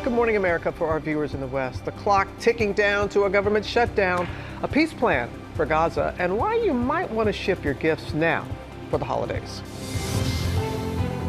Good morning, America, for our viewers in the West. The clock ticking down to a government shutdown, a peace plan for Gaza, and why you might want to ship your gifts now for the holidays.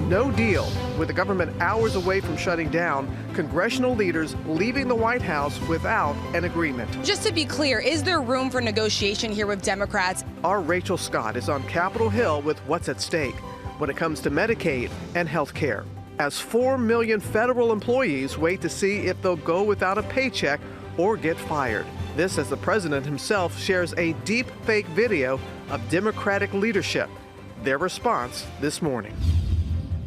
No deal. With the government hours away from shutting down, congressional leaders leaving the White House without an agreement. Just to be clear, is there room for negotiation here with Democrats? Our Rachel Scott is on Capitol Hill with what's at stake when it comes to Medicaid and health care, as 4 million federal employees wait to see if they'll go without a paycheck or get fired. This as the president himself shares a deep fake video of Democratic leadership. Their response this morning.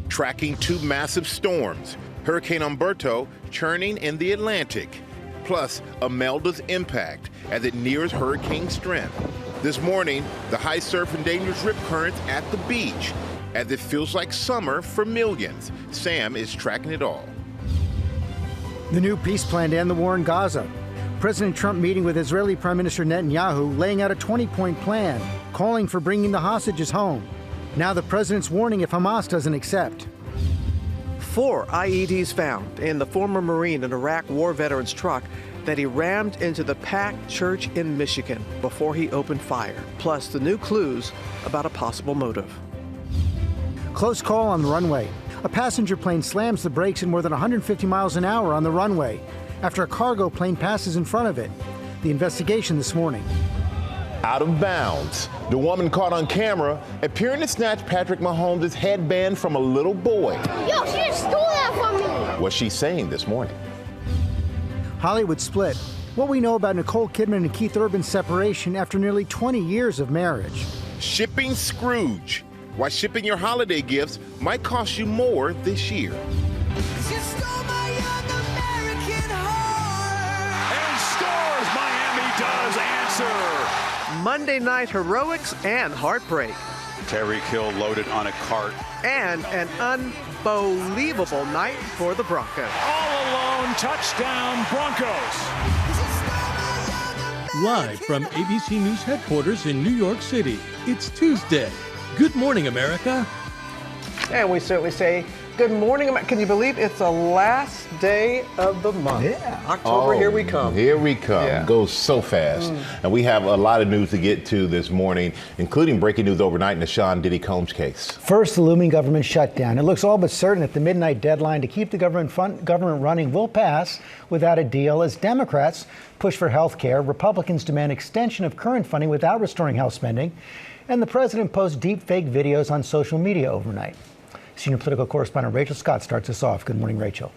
Tracking two massive storms, Hurricane Umberto churning in the Atlantic, plus Imelda's impact as it nears hurricane strength. This morning, the high surf and dangerous rip currents at the beach, as it feels like summer for millions. Sam is tracking it all. The new peace plan to end the war in Gaza. President Trump meeting with Israeli Prime Minister Netanyahu, laying out a 20-point plan, calling for bringing the hostages home. Now the president's warning if Hamas doesn't accept. 4 IEDs found in the former Marine and Iraq war veteran's truck that he rammed into the packed church in Michigan before he opened fire, plus the new clues about a possible motive. Close call on the runway. A passenger plane slams the brakes at more than 150 miles an hour on the runway after a cargo plane passes in front of it. The investigation this morning. Out of bounds. The woman caught on camera appearing to snatch Patrick Mahomes' headband from a little boy. Yo, she just stole that from me. What's she saying this morning? Hollywood split. What we know about Nicole Kidman and Keith Urban's separation after nearly 20 years of marriage. Shipping Scrooge. Why shipping your holiday gifts might cost you more this year. Monday night heroics and heartbreak. Tyreek Hill loaded on a cart. And an unbelievable night for the Broncos. All alone, touchdown Broncos. Live from ABC News headquarters in New York City, it's Tuesday. Good morning, America. And we certainly say good morning, America. Can you believe it's the last day of the month? Yeah. October, here we come. Here we come. Yeah. Goes so fast. And we have a lot of news to get to this morning, including breaking news overnight in the Sean Diddy Combs case. First, the looming government shutdown. It looks all but certain that the midnight deadline to keep the government running will pass without a deal as Democrats push for health care, Republicans demand extension of current funding without restoring health spending, and the president posts deep fake videos on social media overnight. Senior political correspondent Rachel Scott starts us off. Good morning, Rachel.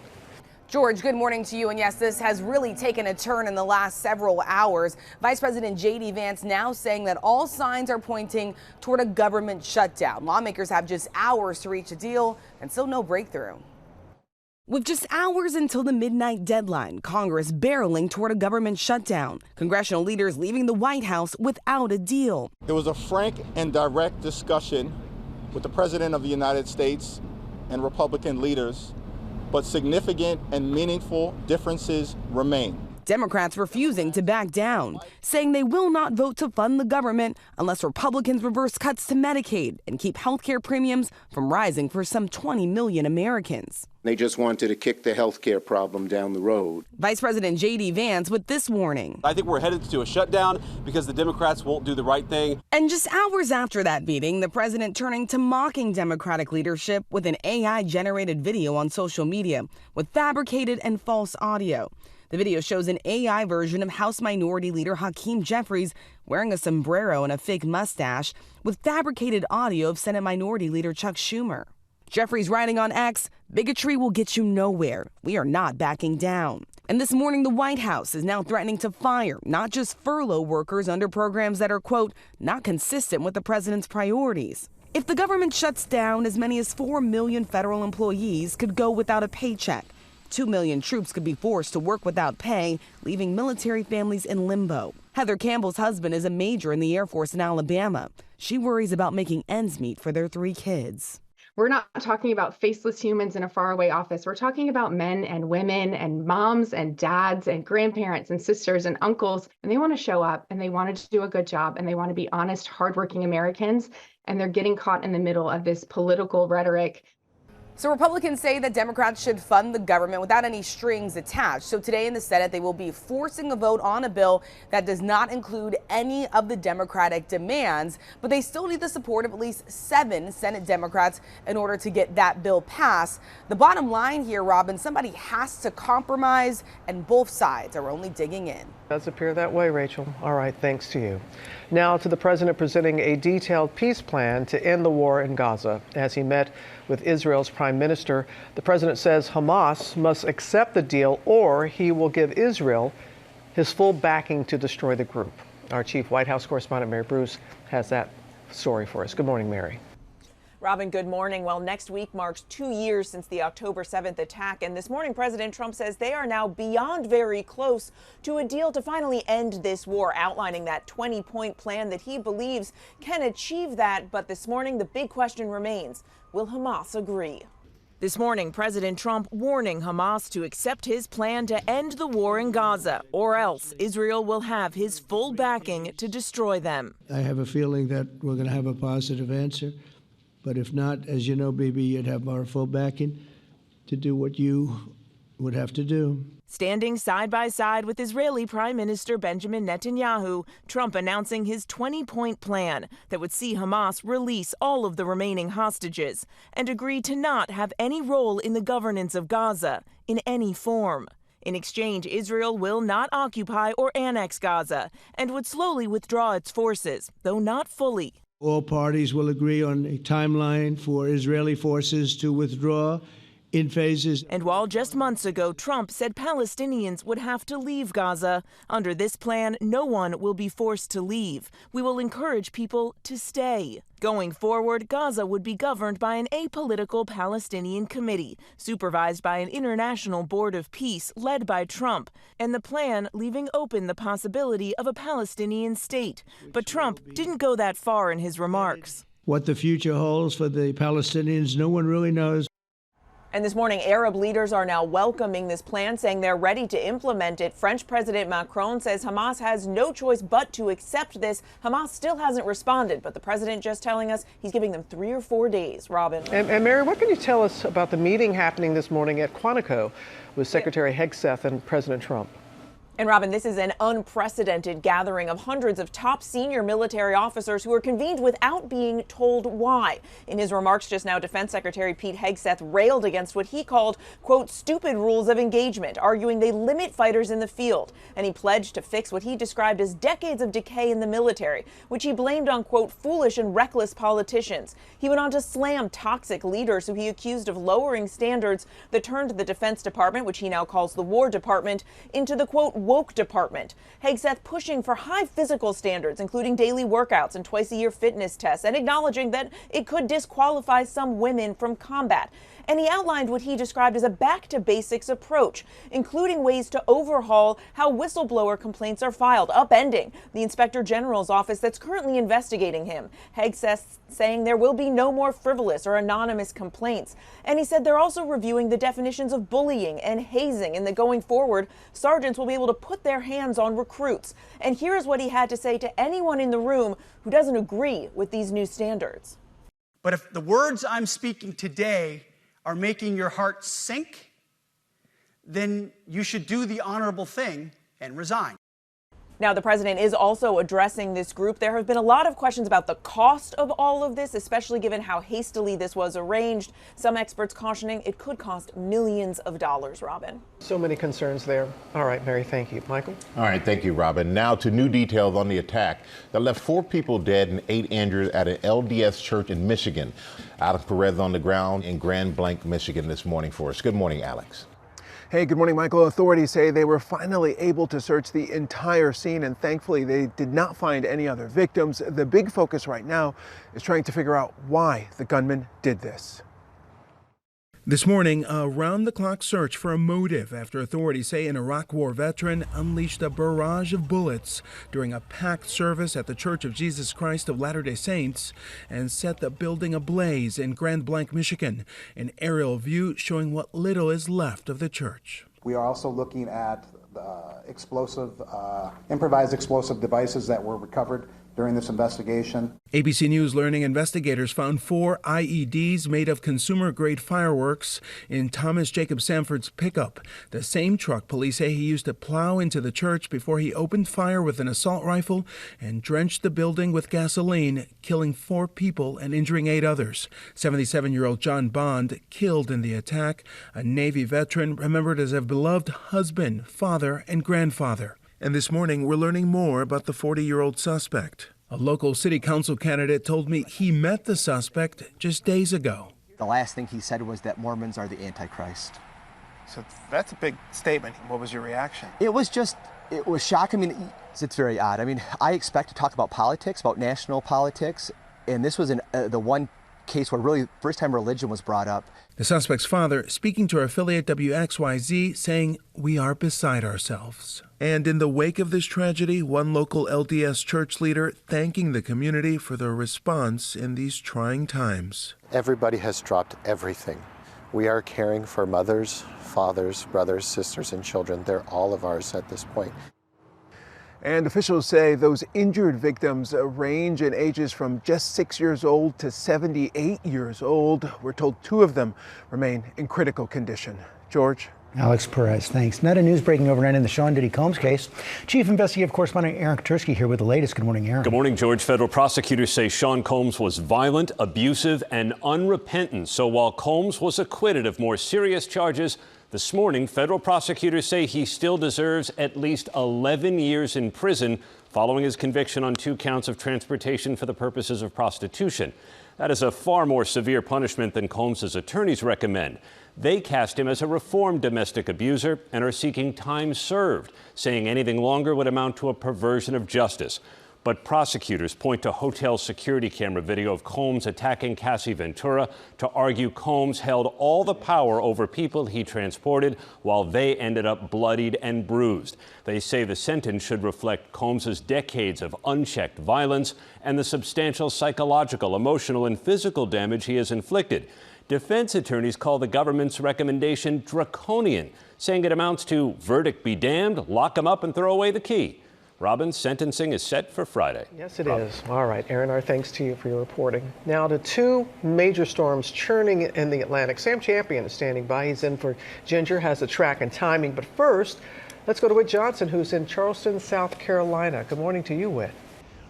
George, good morning to you. And yes, this has really taken a turn in the last several hours. Vice President J.D. Vance now saying that all signs are pointing toward a government shutdown. Lawmakers have just hours to reach a deal and still no breakthrough. With just hours until the midnight deadline, Congress barreling toward a government shutdown. Congressional leaders leaving the White House without a deal. It was a frank and direct discussion with the President of the United States and Republican leaders, but significant and meaningful differences remain. Democrats refusing to back down, saying they will not vote to fund the government unless Republicans reverse cuts to Medicaid and keep health care premiums from rising for some 20 million Americans. They just wanted to kick the health care problem down the road. Vice President J.D. Vance with this warning. I think we're headed to a shutdown because the Democrats won't do the right thing. And just hours after that meeting, the president turning to mocking Democratic leadership with an AI-generated video on social media with fabricated and false audio. The video shows an AI version of House Minority Leader Hakeem Jeffries wearing a sombrero and a fake mustache with fabricated audio of Senate Minority Leader Chuck Schumer. Jeffries writing on X, "Bigotry will get you nowhere. We are not backing down." And this morning, the White House is now threatening to fire not just furlough workers under programs that are, quote, not consistent with the president's priorities. If the government shuts down, as many as 4 million federal employees could go without a paycheck. 2 million troops could be forced to work without pay, leaving military families in limbo. Heather Campbell's husband is a major in the Air Force in Alabama. She worries about making ends meet for their 3 kids. We're not talking about faceless humans in a faraway office. We're talking about men and women and moms and dads and grandparents and sisters and uncles. And they want to show up and they want to do a good job and they want to be honest, hardworking Americans. And they're getting caught in the middle of this political rhetoric. So Republicans say that Democrats should fund the government without any strings attached. So today in the Senate, they will be forcing a vote on a bill that does not include any of the Democratic demands, but they still need the support of at least 7 Senate Democrats in order to get that bill passed. The bottom line here, Robin, somebody has to compromise, and both sides are only digging in. Does appear that way, Rachel. All right, thanks to you. Now to the president presenting a detailed peace plan to end the war in Gaza. As he met with Israel's prime minister, the president says Hamas must accept the deal or he will give Israel his full backing to destroy the group. Our chief White House correspondent, Mary Bruce, has that story for us. Good morning, Mary. Robin, good morning. Well, next week marks 2 years since the October 7th attack. And this morning, President Trump says they are now beyond very close to a deal to finally end this war, outlining that 20-point plan that he believes can achieve that. But this morning, the big question remains, will Hamas agree? This morning, President Trump warning Hamas to accept his plan to end the war in Gaza, or else Israel will have his full backing to destroy them. I have a feeling that we're going to have a positive answer. But if not, as you know, baby, you'd have our full backing to do what you would have to do. Standing side by side with Israeli Prime Minister Benjamin Netanyahu, Trump announcing his 20-point plan that would see Hamas release all of the remaining hostages and agree to not have any role in the governance of Gaza in any form. In exchange, Israel will not occupy or annex Gaza and would slowly withdraw its forces, though not fully. All parties will agree on a timeline for Israeli forces to withdraw in phases. And while just months ago Trump said Palestinians would have to leave Gaza, under this plan, no one will be forced to leave. We will encourage people to stay. Going forward, Gaza would be governed by an apolitical Palestinian committee, supervised by an international board of peace led by Trump, and the plan leaving open the possibility of a Palestinian state. But Trump didn't go that far in his remarks. What the future holds for the Palestinians, no one really knows. And this morning, Arab leaders are now welcoming this plan, saying they're ready to implement it. French President Macron says Hamas has no choice but to accept this. Hamas still hasn't responded, but the president just telling us he's giving them 3 or 4 days. Robin. And Mary, what can you tell us about the meeting happening this morning at Quantico with Secretary Hegseth and President Trump? And Robin, this is an unprecedented gathering of hundreds of top senior military officers who were convened without being told why. In his remarks just now, Defense Secretary Pete Hegseth railed against what he called, quote, stupid rules of engagement, arguing they limit fighters in the field. And he pledged to fix what he described as decades of decay in the military, which he blamed on, quote, foolish and reckless politicians. He went on to slam toxic leaders who he accused of lowering standards that turned the Defense Department, which he now calls the War Department, into the, quote, woke department. Hegseth pushing for high physical standards, including daily workouts and twice-a-year fitness tests, and acknowledging that it could disqualify some women from combat. And he outlined what he described as a back-to-basics approach, including ways to overhaul how whistleblower complaints are filed, upending the Inspector General's office that's currently investigating him. Hegseth saying there will be no more frivolous or anonymous complaints. And he said they're also reviewing the definitions of bullying and hazing, and that going forward, sergeants will be able to put their hands on recruits. And here's what he had to say to anyone in the room who doesn't agree with these new standards. But if the words I'm speaking today are making your heart sink, then you should do the honorable thing and resign. Now, the president is also addressing this group. There have been a lot of questions about the cost of all of this, especially given how hastily this was arranged. Some experts cautioning it could cost millions of dollars, Robin. So many concerns there. All right, Mary, thank you. Michael? All right, thank you, Robin. Now to new details on the attack that left 4 people dead and 8 injured at an LDS church in Michigan. Alex Perez on the ground in Grand Blanc, Michigan this morning for us. Good morning, Alex. Hey, good morning, Michael. Authorities say they were finally able to search the entire scene, and thankfully they did not find any other victims. The big focus right now is trying to figure out why the gunman did this. This morning, a round-the-clock search for a motive after authorities say an Iraq War veteran unleashed a barrage of bullets during a packed service at the Church of Jesus Christ of Latter-day Saints and set the building ablaze in Grand Blanc, Michigan. An aerial view showing what little is left of the church. We are also looking at improvised explosive devices that were recovered during this investigation. ABC News learning investigators found 4 IEDs made of consumer-grade fireworks in Thomas Jacob Sanford's pickup, the same truck police say he used to plow into the church before he opened fire with an assault rifle and drenched the building with gasoline, killing 4 people and injuring 8 others. 77-year-old John Bond killed in the attack, a Navy veteran remembered as a beloved husband, father, and grandfather. And this morning, we're learning more about the 40-year-old suspect. A local city council candidate told me he met the suspect just days ago. The last thing he said was that Mormons are the Antichrist. So that's a big statement. What was your reaction? It was shocking. I mean, it's very odd. I mean, I expect to talk about politics, about national politics, and this was the one case where really first time religion was brought up. The suspect's father speaking to our affiliate WXYZ saying, "We are beside ourselves." And in the wake of this tragedy, one local LDS church leader thanking the community for their response in these trying times. Everybody has dropped everything. We are caring for mothers, fathers, brothers, sisters, and children. They're all of ours at this point. And officials say those injured victims range in ages from just 6 years old to 78 years old. We're told 2 of them remain in critical condition. George? Alex Perez, thanks. Not a news breaking overnight in the Sean Diddy Combs case. Chief Investigative Correspondent Aaron Katursky here with the latest. Good morning, Aaron. Good morning, George. Federal prosecutors say Sean Combs was violent, abusive, and unrepentant. So while Combs was acquitted of more serious charges, this morning, federal prosecutors say he still deserves at least 11 years in prison following his conviction on 2 counts of transportation for the purposes of prostitution. That is a far more severe punishment than Combs' attorneys recommend. They cast him as a reformed domestic abuser and are seeking time served, saying anything longer would amount to a perversion of justice. But prosecutors point to hotel security camera video of Combs attacking Cassie Ventura to argue Combs held all the power over people he transported while they ended up bloodied and bruised. They say the sentence should reflect Combs' decades of unchecked violence and the substantial psychological, emotional, and physical damage he has inflicted. Defense attorneys call the government's recommendation draconian, saying it amounts to verdict be damned, lock him up and throw away the key. Robin's sentencing is set for Friday. Yes, it is. All right, Aaron, our thanks to you for your reporting. Now to 2 major storms churning in the Atlantic. Sam Champion is standing by. He's in for Ginger, has the track and timing. But first, let's go to Whit Johnson, who's in Charleston, South Carolina. Good morning to you, Whit.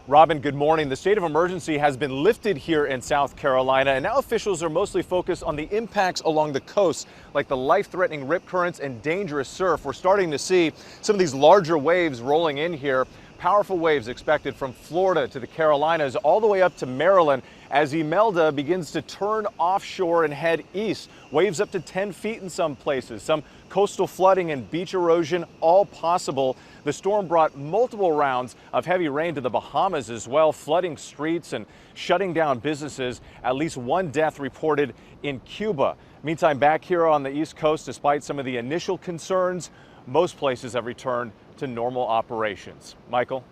Robin, good morning. The state of emergency has been lifted here in South Carolina, and now officials are mostly focused on the impacts along the coast, like the life-threatening rip currents and dangerous surf. We're starting to see some of these larger waves rolling in here. Powerful waves expected from Florida to the Carolinas all the way up to Maryland as Imelda begins to turn offshore and head east. Waves up to 10 feet in some places, some coastal flooding and beach erosion, all possible. The storm brought multiple rounds of heavy rain to the Bahamas as well, flooding streets and shutting down businesses. At least 1 death reported in Cuba. Meantime, back here on the East Coast, despite some of the initial concerns, most places have returned to normal operations. Michael?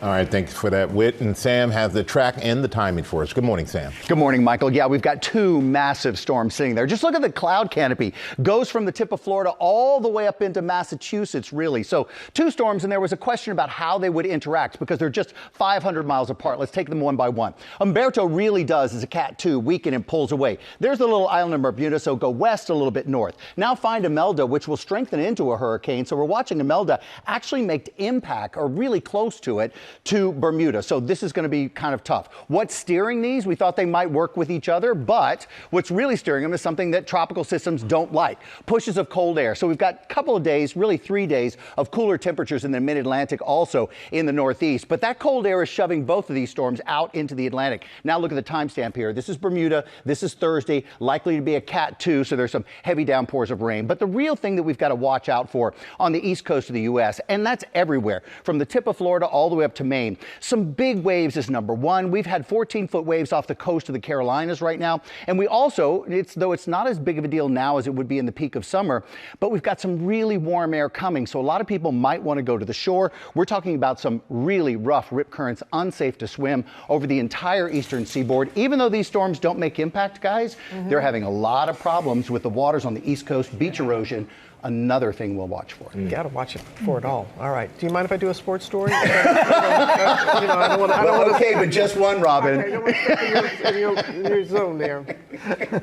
All right, thanks for that, Whit. And Sam has the track and the timing for us. Good morning, Sam. Good morning, Michael. Yeah, we've got 2 massive storms sitting there. Just look at the cloud canopy. Goes from the tip of Florida all the way up into Massachusetts, really. So 2 storms, and there was a question about how they would interact because they're just 500 miles apart. Let's take them one by one. Umberto really does, as a Cat 2, weaken and pulls away. There's the little island of Bermuda, so go west a little bit north. Now find Imelda, which will strengthen into a hurricane. So we're watching Imelda actually make impact, or really close to it, to Bermuda. So this is going to be kind of tough. What's steering these? We thought they might work with each other, but what's really steering them is something that tropical systems don't like. Pushes of cold air. So we've got a couple of days, really 3 days, of cooler temperatures in the mid-Atlantic, also in the northeast. But that cold air is shoving both of these storms out into the Atlantic. Now look at the timestamp here. This is Bermuda. This is Thursday, likely to be a Cat 2, so there's some heavy downpours of rain. But the real thing that we've got to watch out for on the east coast of the U.S., and that's everywhere, from the tip of Florida all the way up to Maine. Some big waves is number 1. We've had 14-foot waves off the coast of the Carolinas right now. And we also, though it's not as big of a deal now as it would be in the peak of summer, but we've got some really warm air coming. So a lot of people might want to go to the shore. We're talking about some really rough rip currents, unsafe to swim over the entire eastern seaboard. Even though these storms don't make impact, guys, they're having a lot of problems with the waters on the east coast, beach erosion, another thing we'll watch for. You got to watch it for it all. All right. Do you mind if I do a sports story? I don't want to. Okay, but just one, Robin. Okay, don't want to step in your zone there.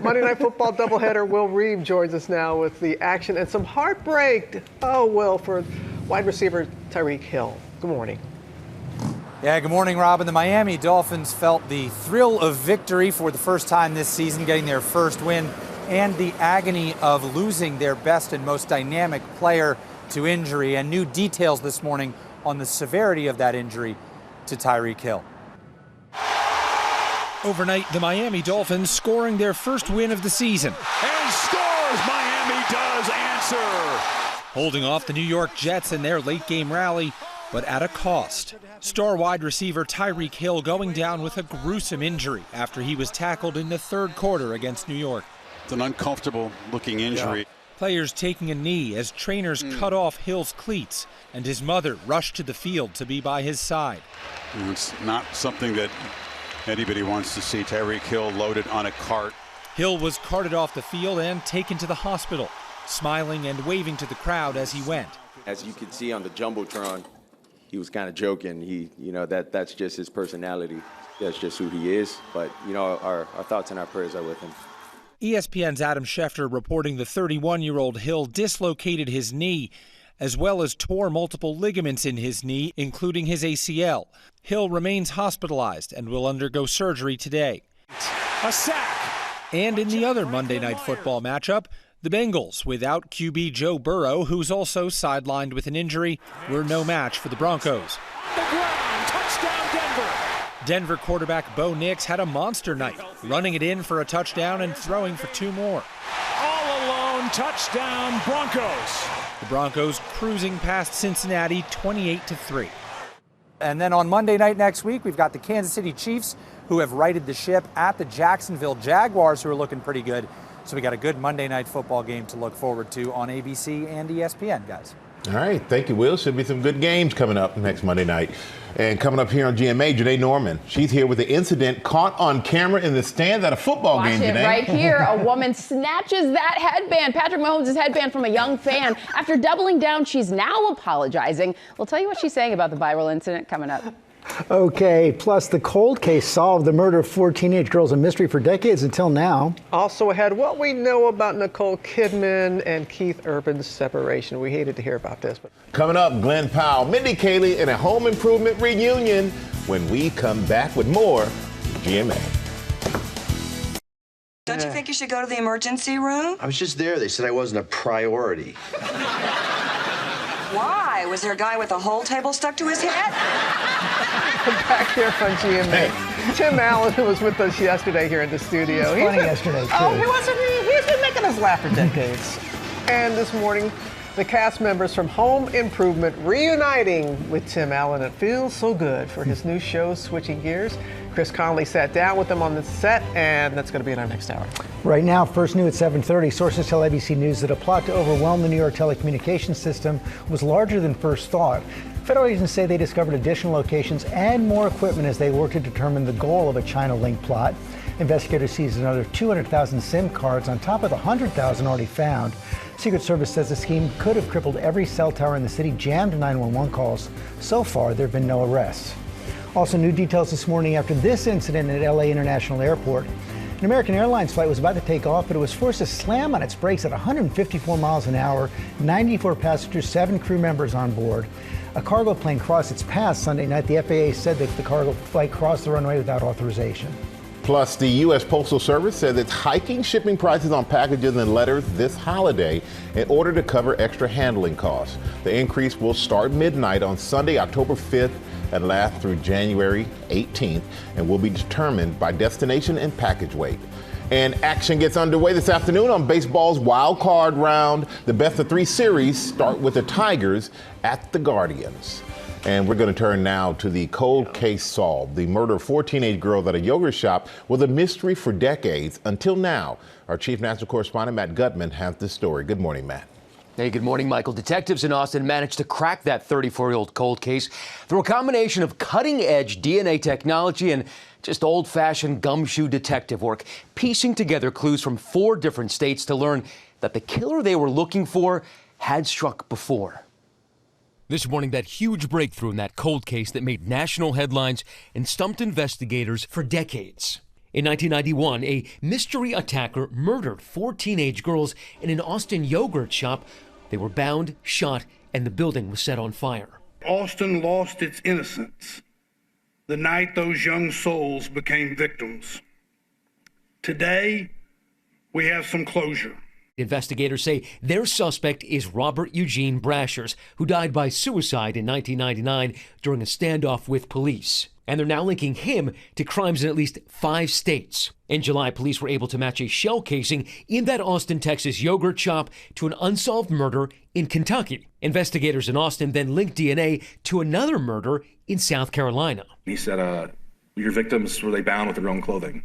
Monday Night Football doubleheader. Will Reeve joins us now with the action and some heartbreak. Oh, Will, for wide receiver Tyreek Hill. Good morning. Yeah, good morning, Robin. The Miami Dolphins felt the thrill of victory for the first time this season, getting their first win, and the agony of losing their best and most dynamic player to injury, and new details this morning on the severity of that injury to Tyreek Hill. Overnight, the Miami Dolphins scoring their first win of the season. And scores! Miami does answer! Holding off the New York Jets in their late-game rally, but at a cost. Star wide receiver Tyreek Hill going down with a gruesome injury after he was tackled in the third quarter against New York. It's an uncomfortable-looking injury. Yeah. Players taking a knee as trainers cut off Hill's cleats, and his mother rushed to the field to be by his side. It's not something that anybody wants to see. Tyreek Hill loaded on a cart. Hill was carted off the field and taken to the hospital, smiling and waving to the crowd as he went. As you can see on the Jumbotron, he was kind of joking. That's just his personality. That's just who he is. But, our thoughts and our prayers are with him. ESPN's Adam Schefter reporting the 31-year-old Hill dislocated his knee, as well as tore multiple ligaments in his knee, including his ACL. Hill remains hospitalized and will undergo surgery today. A sack. And in the other Monday Night Football matchup, the Bengals, without QB Joe Burrow, who's also sidelined with an injury, were no match for the Broncos. The ground, touchdown Denver. Denver quarterback Bo Nix had a monster night, running it in for a touchdown and throwing for 2 more. All alone, touchdown Broncos. The Broncos cruising past Cincinnati 28-3. And then on Monday night next week, we've got the Kansas City Chiefs, who have righted the ship, at the Jacksonville Jaguars, who are looking pretty good. So we got a good Monday Night Football game to look forward to on ABC and ESPN, guys. All right, thank you, Will. Should be some good games coming up next Monday night. And coming up here on GMA, Janae Norman. She's here with the incident caught on camera in the stands at a football game, Janae. Right here, a woman snatches that headband, Patrick Mahomes' headband, from a young fan. After doubling down, she's now apologizing. We'll tell you what she's saying about the viral incident coming up. Okay, plus the cold case solved. The murder of 4 teenage girls, a mystery for decades until now. Also ahead, what we know about Nicole Kidman and Keith Urban's separation. We hated to hear about this. But coming up, Glen Powell, Mindy Kaling, and a home improvement reunion when we come back with more GMA. Don't you think you should go to the emergency room? I was just there. They said I wasn't a priority. Why? Was there a guy with a whole table stuck to his head? Back here on GMA. Tim Allen, who was with us yesterday here in the studio. He was funny yesterday, too. Oh, he wasn't. He's been making us laugh for decades. And this morning, the cast members from Home Improvement reuniting with Tim Allen. It feels so good for his new show, Switching Gears. Chris Connolly sat down with them on the set, and that's going to be in our next hour. Right now, first new at 7:30, sources tell ABC News that a plot to overwhelm the New York telecommunications system was larger than first thought. Federal agents say they discovered additional locations and more equipment as they work to determine the goal of a China-linked plot. Investigators seized another 200,000 SIM cards on top of the 100,000 already found. Secret Service says the scheme could have crippled every cell tower in the city, jammed 911 calls. So far, there have been no arrests. Also, new details this morning after this incident at LA International Airport. An American Airlines flight was about to take off, but it was forced to slam on its brakes at 154 miles an hour, 94 passengers, 7 crew members on board. A cargo plane crossed its path Sunday night. The FAA said that the cargo flight crossed the runway without authorization. Plus, the U.S. Postal Service says it's hiking shipping prices on packages and letters this holiday in order to cover extra handling costs. The increase will start midnight on Sunday, October 5th, and last through January 18th, and will be determined by destination and package weight. And action gets underway this afternoon on baseball's wild card round. The best-of-3 series start with the Tigers at the Guardians. And we're going to turn now to the cold case solved. The murder of 4 teenage girls at a yogurt shop was a mystery for decades until now. Our chief national correspondent, Matt Gutman, has the story. Good morning, Matt. Hey, good morning, Michael. Detectives in Austin managed to crack that 34-year-old cold case through a combination of cutting-edge DNA technology and just old-fashioned gumshoe detective work, piecing together clues from 4 different states to learn that the killer they were looking for had struck before. This morning, that huge breakthrough in that cold case that made national headlines and stumped investigators for decades. In 1991, a mystery attacker murdered 4 teenage girls in an Austin yogurt shop. They were bound, shot, and the building was set on fire. Austin lost its innocence the night those young souls became victims. Today, we have some closure. Investigators say their suspect is Robert Eugene Brashers, who died by suicide in 1999 during a standoff with police. And they're now linking him to crimes in at least 5 states. In July, police were able to match a shell casing in that Austin, Texas yogurt shop to an unsolved murder in Kentucky. Investigators in Austin then linked DNA to another murder in South Carolina. He said, your victims, were they bound with their own clothing?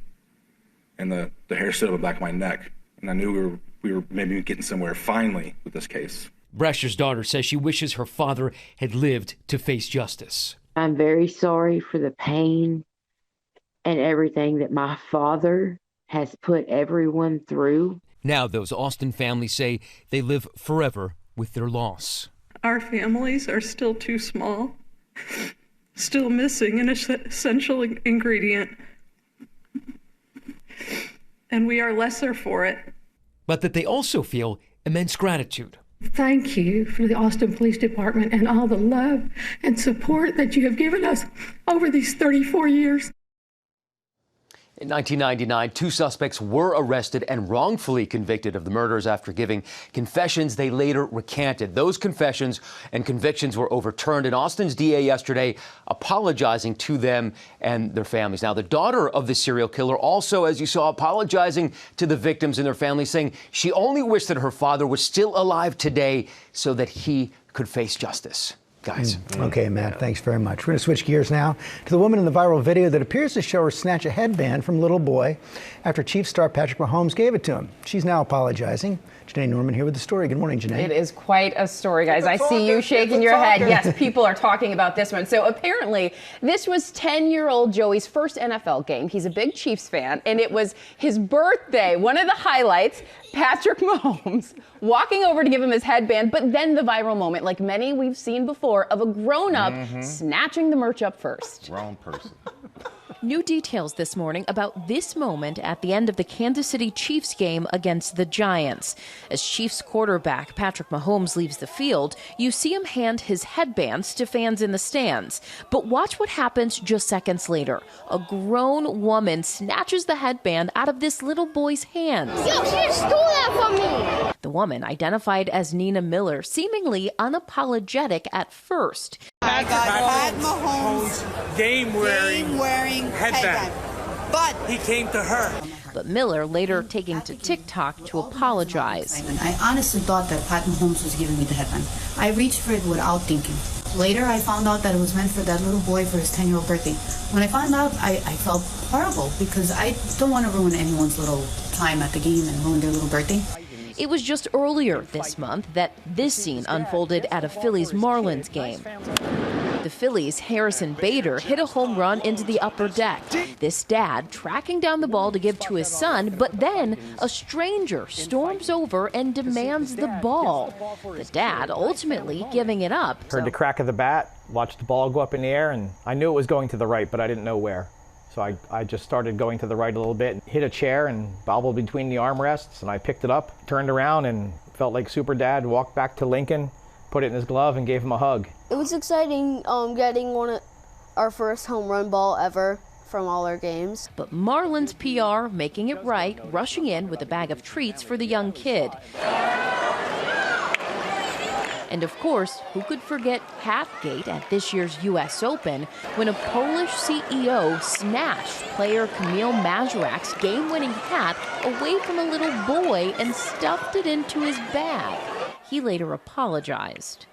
And the hair stood on the back of my neck. And I knew we were maybe getting somewhere finally with this case. Brasher's daughter says she wishes her father had lived to face justice. I'm very sorry for the pain and everything that my father has put everyone through. Now those Austin families say they live forever with their loss. Our families are still too small, still missing an essential ingredient, and we are lesser for it. But that they also feel immense gratitude. Thank you for the Austin Police Department and all the love and support that you have given us over these 34 years. In 1999, 2 suspects were arrested and wrongfully convicted of the murders after giving confessions they later recanted. Those confessions and convictions were overturned, and Austin's DA yesterday apologizing to them and their families. Now, the daughter of the serial killer also, as you saw, apologizing to the victims and their families, saying she only wished that her father was still alive today so that he could face justice. Guys. Okay, Matt, thanks very much. We're going to switch gears now to the woman in the viral video that appears to show her snatch a headband from a little boy after Chiefs star Patrick Mahomes gave it to him. She's now apologizing. Janae Norman here with the story. Good morning, Janae. It is quite a story, guys. I see you shaking your head. Yes, people are talking about this one. So apparently, this was 10-year-old Joey's first NFL game. He's a big Chiefs fan, and it was his birthday. One of the highlights, Patrick Mahomes walking over to give him his headband, but then the viral moment, like many we've seen before, of a grown-up snatching the merch up first. Wrong person. New details this morning about this moment at the end of the Kansas City Chiefs game against the Giants. As Chiefs quarterback Patrick Mahomes leaves the field, you see him hand his headbands to fans in the stands. But watch what happens just seconds later. A grown woman snatches the headband out of this little boy's hands. Yo, she just stole that from me! The woman, identified as Nina Miller, seemingly unapologetic at first. Pat Mahomes game-wearing headband. But he came to her. But Miller later taking to TikTok to apologize. I honestly thought that Pat Mahomes was giving me the headband. I reached for it without thinking. Later, I found out that it was meant for that little boy for his 10-year-old birthday. When I found out, I felt horrible because I don't want to ruin anyone's little time at the game and ruin their little birthday. It was just earlier this month that this scene unfolded at a Phillies-Marlins game. The Phillies' Harrison Bader hit a home run into the upper deck. This dad tracking down the ball to give to his son, but then a stranger storms over and demands the ball. The dad ultimately giving it up. Heard the crack of the bat, watched the ball go up in the air, and I knew it was going to the right, but I didn't know where. So I just started going to the right a little bit, hit a chair and bobbled between the armrests, and I picked it up, turned around, and felt like Super Dad, walked back to Lincoln, put it in his glove, and gave him a hug. It was exciting getting our first home run ball ever from all our games. But Marlins PR making it right, rushing in with a bag of treats for the young kid. And of course, who could forget Hatgate at this year's U.S. Open when a Polish CEO snatched player Kamil Mazurak's game-winning hat away from a little boy and stuffed it into his bag. He later apologized.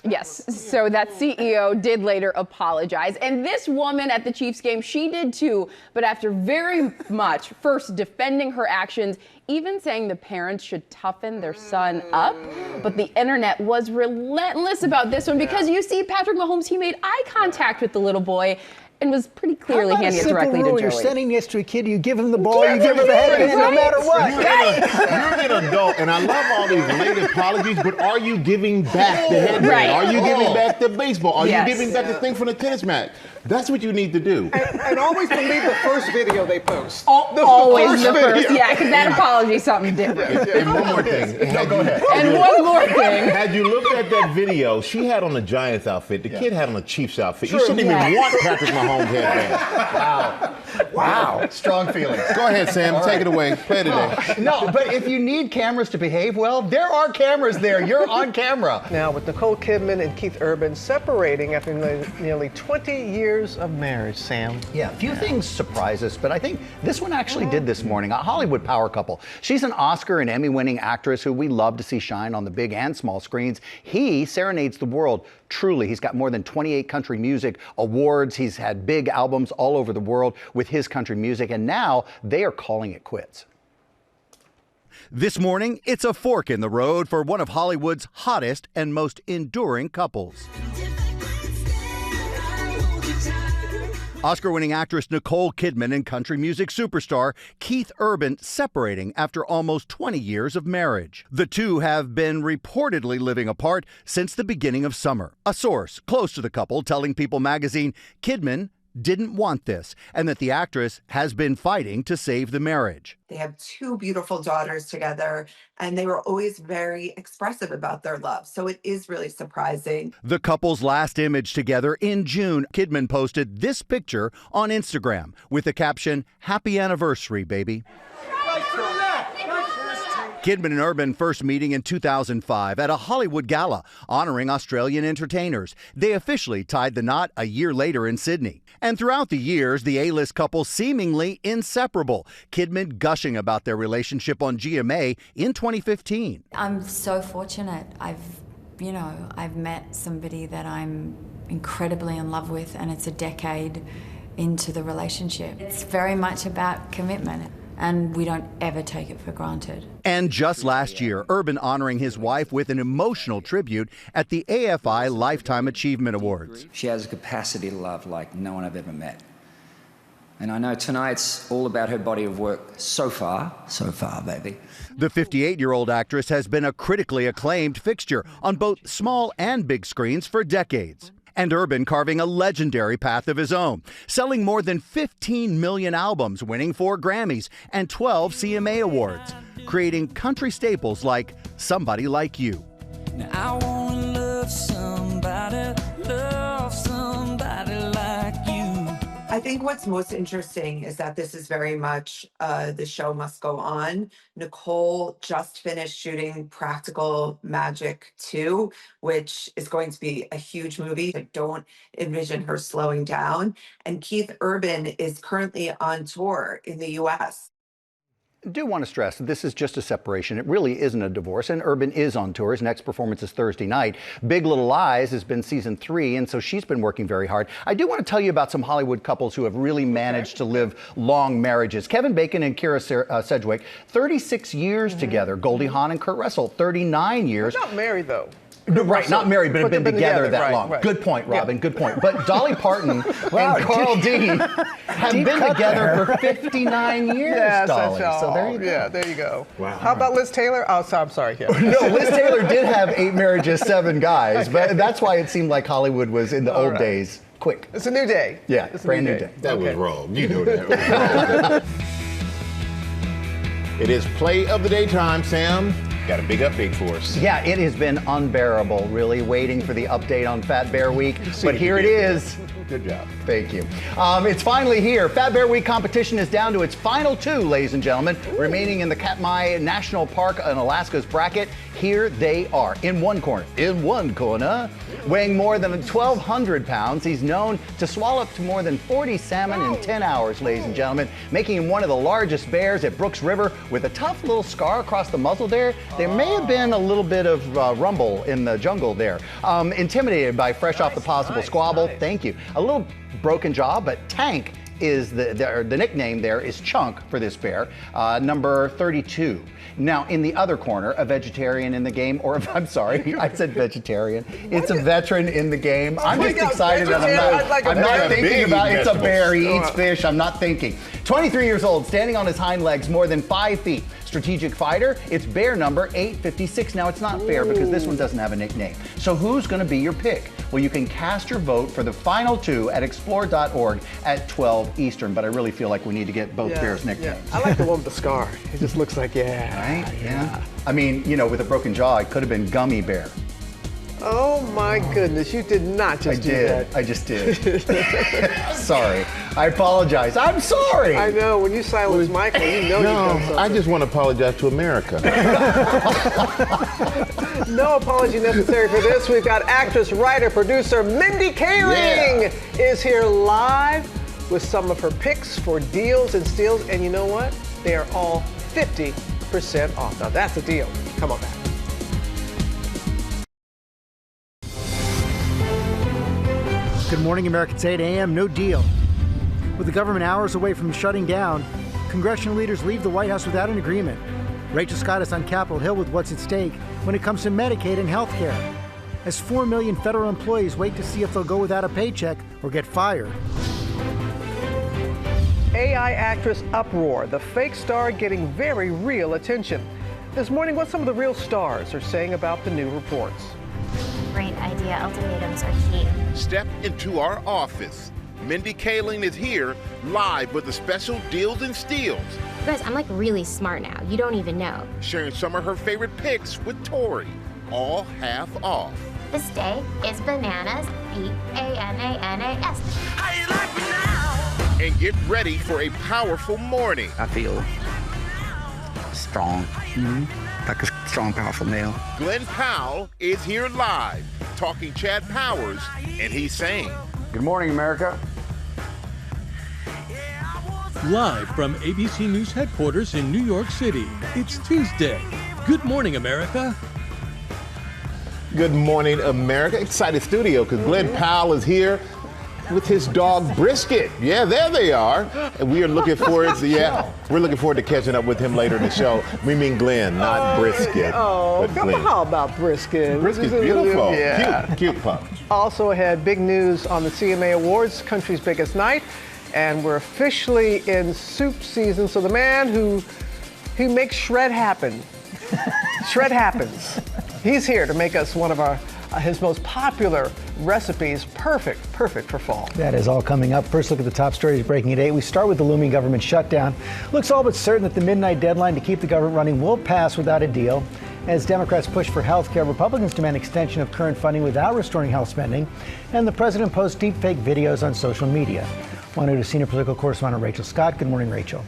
Yes, so that CEO did later apologize. And this woman at the Chiefs game, she did too, but after very much first defending her actions, even saying the parents should toughen their son up. But the internet was relentless about this one because you see Patrick Mahomes, he made eye contact with the little boy. and was pretty clearly handing it directly to Joey. You're standing next to a kid, you give him the ball, you give him the headband, no matter what. You're an adult, and I love all these late apologies, but are you giving back the headband? Right. Are you giving back the baseball? Are you giving back the thing from the tennis match? That's what you need to do. And always believe the first video they post. Always the first, yeah, because that apology is something different. And one more thing. Go ahead. And one more thing. Had you looked at that video, she had on a Giants outfit. The kid had on a Chiefs outfit. You shouldn't even want Patrick Mahomes headband. Wow. Strong feelings. Go ahead, Sam. Take it away. Play it today. No, but if you need cameras to behave well, there are cameras there. You're on camera. Now, with Nicole Kidman and Keith Urban separating after nearly 20 years of marriage, Sam. Yeah, a few things surprise us, but I think this one actually did this morning. A Hollywood power couple. She's an Oscar and Emmy-winning actress who we love to see shine on the big and small screens. He serenades the world. Truly, he's got more than 28 country music awards. He's had big albums all over the world with his country music, and now they are calling it quits. This morning, it's a fork in the road for one of Hollywood's hottest and most enduring couples. Oscar-winning actress Nicole Kidman and country music superstar Keith Urban separating after almost 20 years of marriage. The two have been reportedly living apart since the beginning of summer. A source close to the couple telling People magazine Kidman didn't want this and that the actress has been fighting to save the marriage. They have two beautiful daughters together, and they were always very expressive about their love. So it is really surprising. The couple's last image together in June, Kidman posted this picture on Instagram with the caption, "Happy anniversary, baby." Kidman and Urban first meeting in 2005 at a Hollywood gala honoring Australian entertainers. They officially tied the knot a year later in Sydney. And throughout the years, the A-list couple seemingly inseparable. Kidman gushing about their relationship on GMA in 2015. I'm so fortunate. I've met somebody that I'm incredibly in love with, and it's a decade into the relationship. It's very much about commitment, and we don't ever take it for granted. And just last year, Urban honoring his wife with an emotional tribute at the AFI Lifetime Achievement Awards. She has a capacity to love like no one I've ever met. And I know tonight's all about her body of work so far, baby. The 58-year-old actress has been a critically acclaimed fixture on both small and big screens for decades. And Urban carving a legendary path of his own, selling more than 15 million albums, winning 4 Grammys and 12 CMA Awards, creating country staples like Somebody Like You. Now I wanna love somebody like you. I think what's most interesting is that this is very much the show must go on. Nicole just finished shooting Practical Magic 2, which is going to be a huge movie. I don't envision her slowing down. And Keith Urban is currently on tour in the U.S. I do want to stress that this is just a separation. It really isn't a divorce, and Urban is on tour. His next performance is Thursday night. Big Little Lies has been season 3, and so she's been working very hard. I do want to tell you about some Hollywood couples who have really managed to live long marriages. Kevin Bacon and Kira Sedgwick, 36 years together. Goldie Hawn and Kurt Russell, 39 years. They're not married, though. Right, not married, but have been together that right, long. Right. Good point, Robin, good point. But Dolly Parton and Carl Dean have been together for 59 years, yes, Dolly. So there you go. Yeah, there you go. Wow. How about Liz Taylor? Oh, I'm sorry. Yeah. No, Liz Taylor did have 8 marriages, 7 guys, but that's why it seemed like Hollywood was in the old days quick. It's a new day. Yeah, it's brand new day. That was wrong. You know that. It is play of the day time, Sam. Got a big update for us. Yeah, it has been unbearable, really, waiting for the update on Fat Bear Week. But here it is. Good job. Thank you. It's finally here. Fat Bear Week competition is down to its final 2, ladies and gentlemen, remaining in the Katmai National Park in Alaska's bracket. Here they are. In one corner, weighing more than 1,200 pounds, he's known to swallow up to more than 40 salmon in 10 hours, ladies and gentlemen, making him one of the largest bears at Brooks River with a tough little scar across the muzzle there. There may have been a little bit of rumble in the jungle there. Intimidated by fresh off the possible squabble. Thank you. A little broken jaw, but Tank is the nickname there is Chunk for this bear, number 32. Now, in the other corner, a vegetarian in the game, or I'm sorry, I said vegetarian. It's a veteran in the game. I'm just excited that I'm not thinking about it's a bear, he eats fish, I'm not thinking. 23 years old, standing on his hind legs more than 5 feet. Strategic fighter, it's bear number 856. Now, it's not fair because this one doesn't have a nickname. So who's going to be your pick? Well, you can cast your vote for the final two at explore.org at 12 Eastern, but I really feel like we need to get both bears' nicknames. I like the one with the scar. It just looks like, Right? Yeah. I mean, you know, with a broken jaw, it could have been Gummy Bear. Oh my goodness, you did not just do that. I just did. Sorry. I apologize. I'm sorry. I know, when you silence Michael, you know you've done something. I just want to apologize to America. No apology necessary for this. We've got actress, writer, producer Mindy Kaling is here live with some of her picks for deals and steals. And you know what? They are all 50% off. Now that's a deal. Come on back. Good morning, America. It's 8 a.m. No deal. With the government hours away from shutting down, congressional leaders leave the White House without an agreement. Rachel Scott is on Capitol Hill with what's at stake when it comes to Medicaid and health care, as 4 million federal employees wait to see if they'll go without a paycheck or get fired. AI actress Uproar, the fake star getting very real attention. This morning, what some of the real stars are saying about the new reports. Great idea. Ultimatums are key. Step into our office. Mindy Kaling is here live with the special deals and steals. You guys, I'm like really smart now. You don't even know. Sharing some of her favorite picks with Tori, all half off. This day is bananas, B-A-N-A-N-A-S. How you like me now? And get ready for a powerful morning. I feel strong. Like a strong, powerful male. Glen Powell is here live, talking Chad Powers, and he's saying, "Good morning, America." Live from ABC News headquarters in New York City, it's Tuesday. Good morning, America. Good morning, America. Excited studio because Glen Powell is here with his dog Brisket. Yeah, there they are. And we are looking forward to, we're looking forward to catching up with him later in the show. We mean Glenn, not Brisket. Oh, but Glenn. How about Brisket? Brisket's beautiful. Yeah. Cute pup. Also had big news on the CMA Awards, country's biggest night. And we're officially in soup season. So the man who makes shred happen, shred happens. He's here to make us one of his most popular recipes, perfect for fall. That is all coming up. First look at the top stories breaking at 8. We start with the looming government shutdown. Looks all but certain that the midnight deadline to keep the government running will pass without a deal. As Democrats push for health care, Republicans demand extension of current funding without restoring health spending, and the president posts deepfake videos on social media. On to senior political correspondent Rachel Scott. Good morning, Rachel.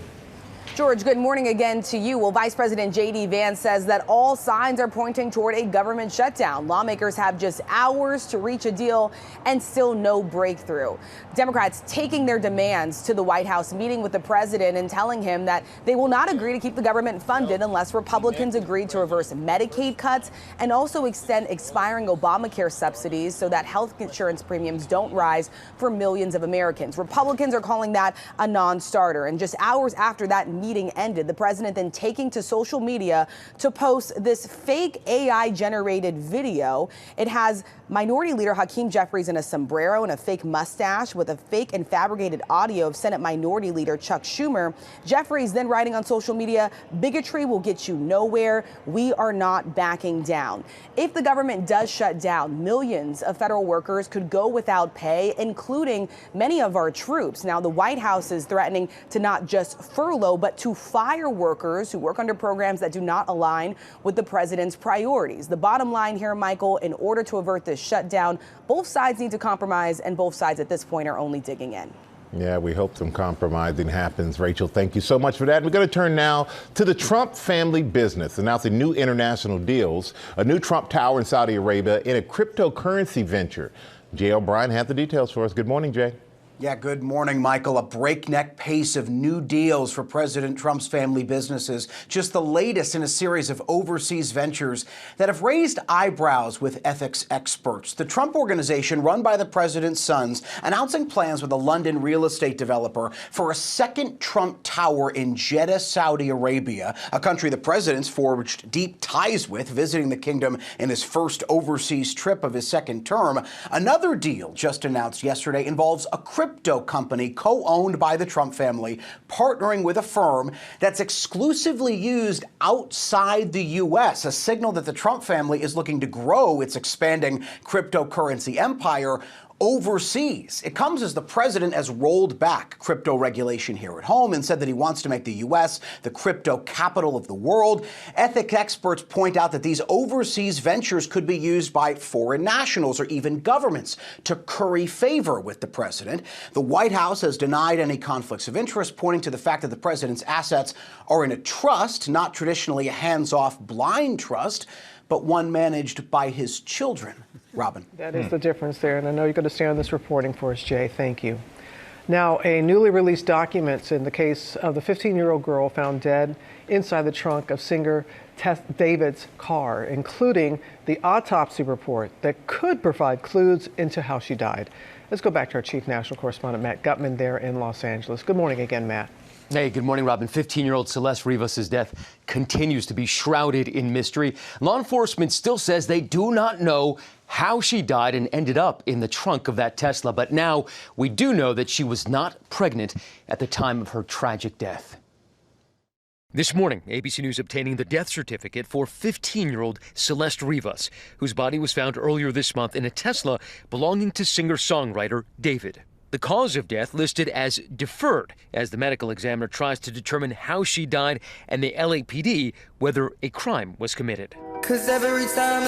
George, good morning again to you. Well, Vice President J.D. Vance says that all signs are pointing toward a government shutdown. Lawmakers have just hours to reach a deal and still no breakthrough. Democrats taking their demands to the White House, meeting with the president and telling him that they will not agree to keep the government funded unless Republicans agree to reverse Medicaid cuts and also extend expiring Obamacare subsidies so that health insurance premiums don't rise for millions of Americans. Republicans are calling that a non-starter. And just hours after that meeting ended, the president then taking to social media to post this fake AI generated video. It has Minority Leader Hakeem Jeffries in a sombrero and a fake mustache with a fake and fabricated audio of Senate Minority Leader Chuck Schumer. Jeffries then writing on social media, "Bigotry will get you nowhere. We are not backing down." If the government does shut down, millions of federal workers could go without pay, including many of our troops. Now, the White House is threatening to not just furlough, but to fire workers who work under programs that do not align with the president's priorities. The bottom line here, Michael, in order to avert this shutdown, both sides need to compromise, and both sides at this point are only digging in. Yeah, we hope some compromising happens. Rachel, thank you so much for that. We're going to turn now to the Trump family business, announcing new international deals, a new Trump Tower in Saudi Arabia, and a cryptocurrency venture. Jay O'Brien had the details for us. Good morning, Jay. Yeah, good morning, Michael. A breakneck pace of new deals for President Trump's family businesses. Just the latest in a series of overseas ventures that have raised eyebrows with ethics experts. The Trump Organization, run by the president's sons, announcing plans with a London real estate developer for a second Trump Tower in Jeddah, Saudi Arabia, a country the president's forged deep ties with, visiting the kingdom in his first overseas trip of his second term. Another deal just announced yesterday involves a crypto company co-owned by the Trump family, partnering with a firm that's exclusively used outside the U.S., a signal that the Trump family is looking to grow its expanding cryptocurrency empire overseas. It comes as the president has rolled back crypto regulation here at home and said that he wants to make the U.S. the crypto capital of the world. Ethics experts point out that these overseas ventures could be used by foreign nationals or even governments to curry favor with the president. The White House has denied any conflicts of interest, pointing to the fact that the president's assets are in a trust, not traditionally a hands-off blind trust, but one managed by his children. Robin. That is the difference there, and I know you're going to stay on this reporting for us, Jay. Thank you. Now, a newly released documents in the case of the 15-year-old girl found dead inside the trunk of singer David's car, including the autopsy report that could provide clues into how she died. Let's go back to our chief national correspondent, Matt Gutman, there in Los Angeles. Good morning again, Matt. Hey, good morning, Robin. 15-year-old Celeste Rivas' death continues to be shrouded in mystery. Law enforcement still says they do not know how she died and ended up in the trunk of that Tesla. But now we do know that she was not pregnant at the time of her tragic death. This morning, ABC News obtaining the death certificate for 15-year-old Celeste Rivas, whose body was found earlier this month in a Tesla belonging to singer-songwriter David. The cause of death listed as deferred, as the medical examiner tries to determine how she died and the LAPD whether a crime was committed. 'Cause every time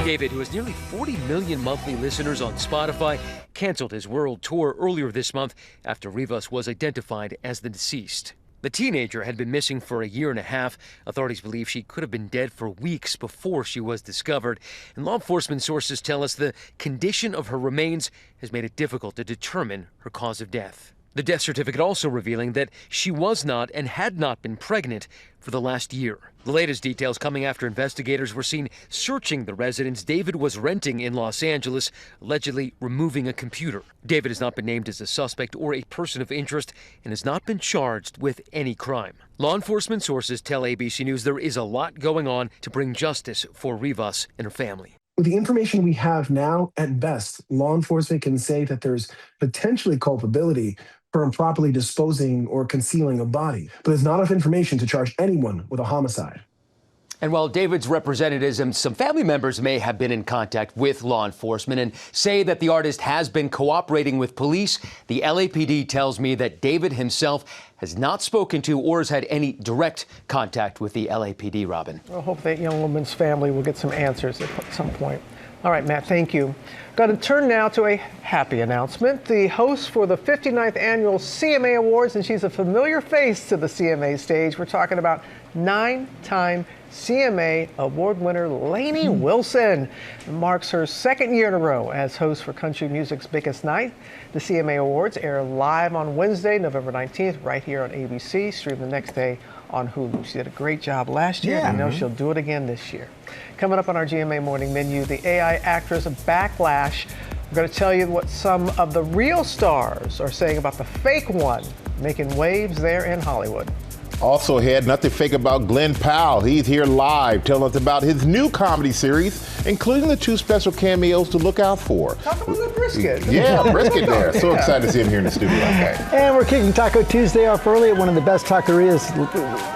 David, who has nearly 40 million monthly listeners on Spotify, canceled his world tour earlier this month after Rivas was identified as the deceased. The teenager had been missing for a year and a half. Authorities believe she could have been dead for weeks before she was discovered. And law enforcement sources tell us the condition of her remains has made it difficult to determine her cause of death. The death certificate also revealing that she was not and had not been pregnant for the last year. The latest details coming after investigators were seen searching the residence David was renting in Los Angeles, allegedly removing a computer. David has not been named as a suspect or a person of interest and has not been charged with any crime. Law enforcement sources tell ABC News there is a lot going on to bring justice for Rivas and her family. With the information we have now, at best, law enforcement can say that there's potentially culpability for improperly disposing or concealing a body, but there's not enough information to charge anyone with a homicide. And while David's representatives and some family members may have been in contact with law enforcement and say that the artist has been cooperating with police, the LAPD tells me that David himself has not spoken to or has had any direct contact with the LAPD, Robin. I hope that young woman's family will get some answers at some point. All right, Matt, thank you. Got to turn now to a happy announcement. The host for the 59th annual CMA Awards, and she's a familiar face to the CMA stage. We're talking about 9-time CMA Award winner Lainey Wilson. It marks her second year in a row as host for country music's biggest night. The CMA Awards air live on Wednesday, November 19th, right here on ABC, stream the next day on Hulu. She did a great job last year, and I know she'll do it again this year. Coming up on our GMA Morning Menu, the AI actress Backlash. We're going to tell you what some of the real stars are saying about the fake one, making waves there in Hollywood. Also ahead, nothing fake about Glen Powell. He's here live telling us about his new comedy series, including the 2 special cameos to look out for. Talk about the brisket. Yeah, brisket there. So excited to see him here in the studio. Okay. And we're kicking Taco Tuesday off early at one of the best taquerias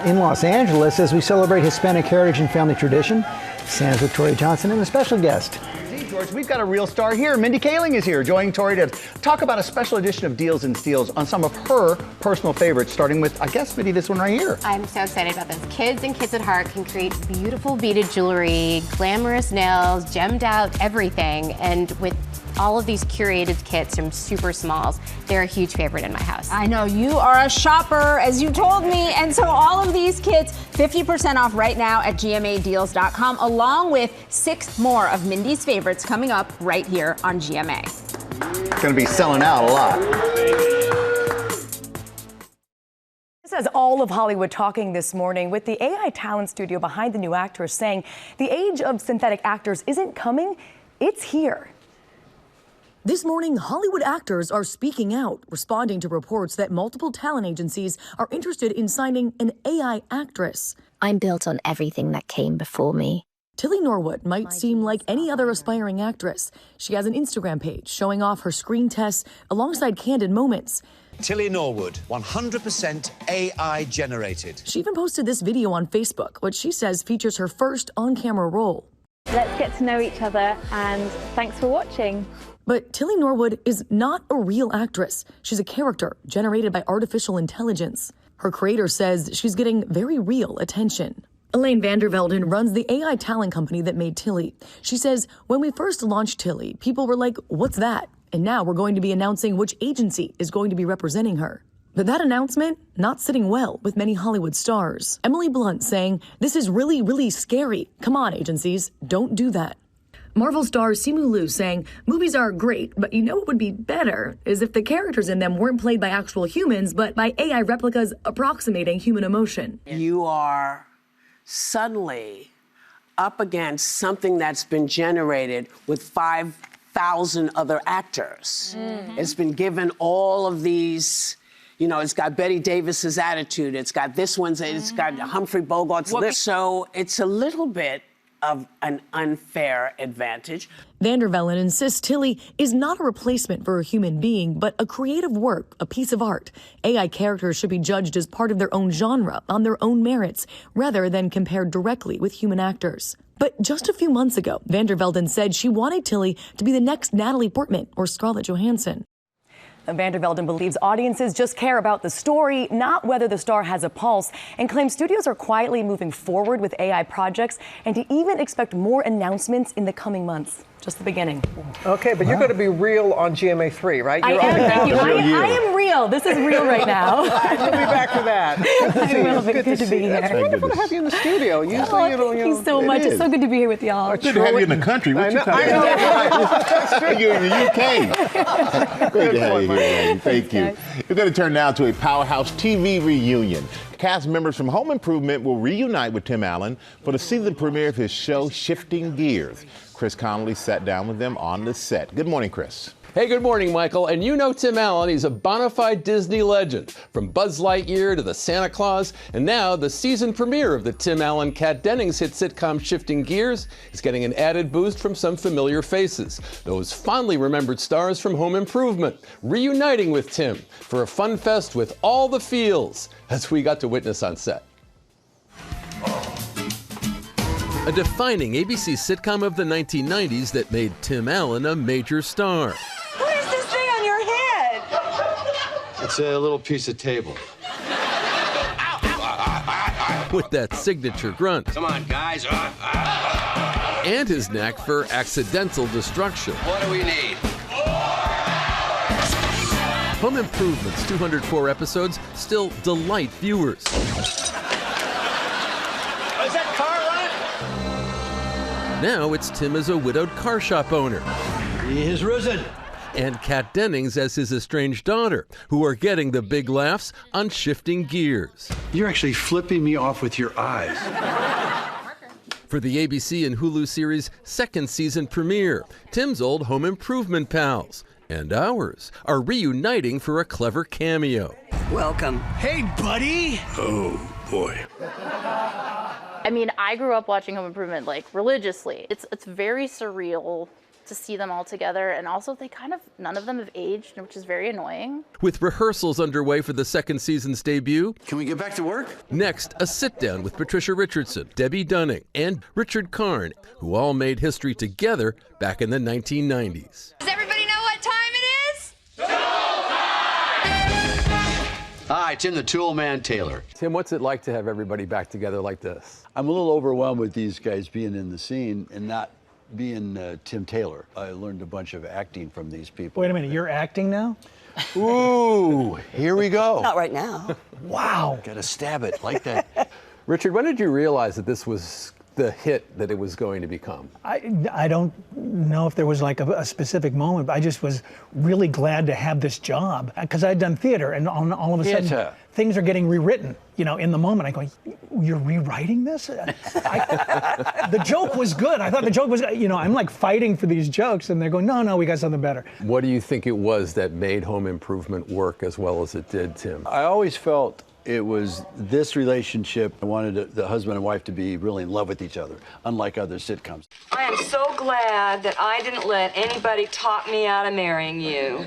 in Los Angeles as we celebrate Hispanic heritage and family tradition. Sam's with Tori Johnson and a special guest. George, we've got a real star here. Mindy Kaling is here, joining Tori to talk about a special edition of Deals and Steals on some of her personal favorites, starting with, I guess, Mindy, this one right here. I'm so excited about this. Kids and kids at heart can create beautiful beaded jewelry, glamorous nails, gemmed out everything, and with all of these curated kits from super smalls, they're a huge favorite in my house. I know, you are a shopper, as you told me, and so all of these kits 50% off right now at GMAdeals.com, along with 6 more of Mindy's favorites coming up right here on GMA. Going to be selling out a lot. This has all of Hollywood talking this morning, with the AI talent studio behind the new actress saying the age of synthetic actors isn't coming, it's here. This morning, Hollywood actors are speaking out, responding to reports that multiple talent agencies are interested in signing an AI actress. I'm built on everything that came before me. Tilly Norwood might seem like any other aspiring actress. She has an Instagram page showing off her screen tests alongside candid moments. Tilly Norwood, 100% AI generated. She even posted this video on Facebook, which she says features her first on-camera role. Let's get to know each other, and thanks for watching. But Tilly Norwood is not a real actress. She's a character generated by artificial intelligence. Her creator says she's getting very real attention. Elaine Vandervelden runs the AI talent company that made Tilly. She says, when we first launched Tilly, people were like, what's that? And now we're going to be announcing which agency is going to be representing her. But that announcement, not sitting well with many Hollywood stars. Emily Blunt saying, this is really, really scary. Come on, agencies, don't do that. Marvel star Simu Liu saying, movies are great, but you know what would be better is if the characters in them weren't played by actual humans, but by AI replicas approximating human emotion. You are suddenly up against something that's been generated with 5,000 other actors. It's been given all of these, you know, it's got Betty Davis's attitude, it's got this one's, it's got Humphrey Bogart's list. So it's a little bit of an unfair advantage. Vandervelden insists Tilly is not a replacement for a human being, but a creative work, a piece of art. AI characters should be judged as part of their own genre, on their own merits, rather than compared directly with human actors. But just a few months ago, Vandervelden said she wanted Tilly to be the next Natalie Portman or Scarlett Johansson. Vandervelden believes audiences just care about the story, not whether the star has a pulse, and claims studios are quietly moving forward with AI projects and to even expect more announcements in the coming months. Just the beginning. Okay, but you're going to be real on GMA3, right? I am, thank you. I am real. This is real right now. We'll be back to that. I will be. Good to be here. It's wonderful to have you in the studio. Usually, thank you so much. It's so good to be here with y'all. It's good to have you in the country. What you talking about? You're in the UK. Great to have you here. Thank you. We're going to turn now to a Powerhouse TV reunion. Cast members from Home Improvement will reunite with Tim Allen for the season premiere of his show, Shifting Gears. Chris Connolly sat down with them on the set. Good morning, Chris. Hey, good morning, Michael. And you know Tim Allen, he's a bona fide Disney legend. From Buzz Lightyear to the Santa Claus, and now the season premiere of the Tim Allen Kat Dennings hit sitcom Shifting Gears is getting an added boost from some familiar faces. Those fondly remembered stars from Home Improvement, reuniting with Tim for a fun fest with all the feels, as we got to witness on set. A defining ABC sitcom of the 1990s that made Tim Allen a major star. What is this thing on your head? It's a little piece of table. With that signature grunt. Come on, guys. And his knack for accidental destruction. What do we need? Home Improvement's 204 episodes still delight viewers. Is that car running? Now it's Tim as a widowed car shop owner. He is risen. And Kat Dennings as his estranged daughter, who are getting the big laughs on Shifting Gears. You're actually flipping me off with your eyes. For the ABC and Hulu series' second season premiere, Tim's old Home Improvement pals and ours are reuniting for a clever cameo. Welcome. Hey, buddy. Oh, boy. I mean, I grew up watching Home Improvement like religiously. It's very surreal to see them all together, and also none of them have aged, which is very annoying. With rehearsals underway for the second season's debut. Can we get back to work? Next, a sit-down with Patricia Richardson, Debbie Dunning, and Richard Karn, who all made history together back in the 1990s. Does everybody know what time it is? Hi, Tim the Tool Man Taylor. Tim, what's it like to have everybody back together like this? I'm a little overwhelmed with these guys being in the scene and not being Tim Taylor. I learned a bunch of acting from these people. Wait a minute, you're acting now? Ooh, here we go. Not right now. Wow. Gotta stab it like that. Richard, when did you realize that this was the hit that it was going to become? I don't know if there was like a specific moment, but I just was really glad to have this job because I'd done theater, and all of a sudden things are getting rewritten. You know, in the moment, I go, "You're rewriting this?" The joke was good. I thought the joke was, I'm like fighting for these jokes, and they're going, "No, we got something better." What do you think it was that made Home Improvement work as well as it did, Tim? I always felt it was this relationship. I wanted the husband and wife to be really in love with each other, unlike other sitcoms. I am so glad that I didn't let anybody talk me out of marrying you.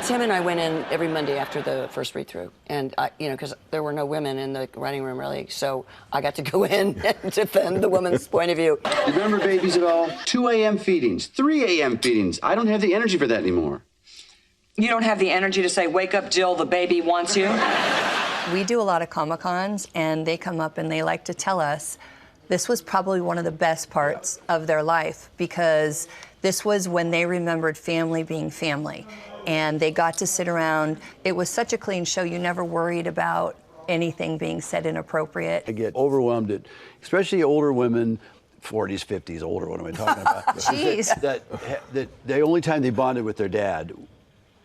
Tim and I went in every Monday after the first read-through, and because there were no women in the writing room really, so I got to go in and defend the woman's point of view. You remember babies at all? 2 a.m. feedings, 3 a.m. feedings. I don't have the energy for that anymore. You don't have the energy to say, "Wake up, Jill, the baby wants you"? We do a lot of Comic-Cons, and they come up and they like to tell us this was probably one of the best parts of their life, because this was when they remembered family being family, and they got to sit around. It was such a clean show. You never worried about anything being said inappropriate. I get overwhelmed at, especially older women, 40s, 50s, older, what am I talking about? Jeez. That the only time they bonded with their dad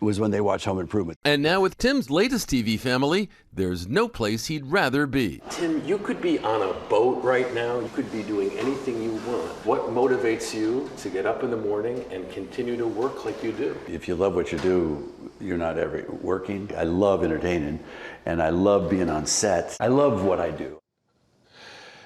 was when they watched Home Improvement. And now with Tim's latest TV family, there's no place he'd rather be. Tim, you could be on a boat right now. You could be doing anything you want. What motivates you to get up in the morning and continue to work like you do? If you love what you do, you're not ever working. I love entertaining, and I love being on set. I love what I do.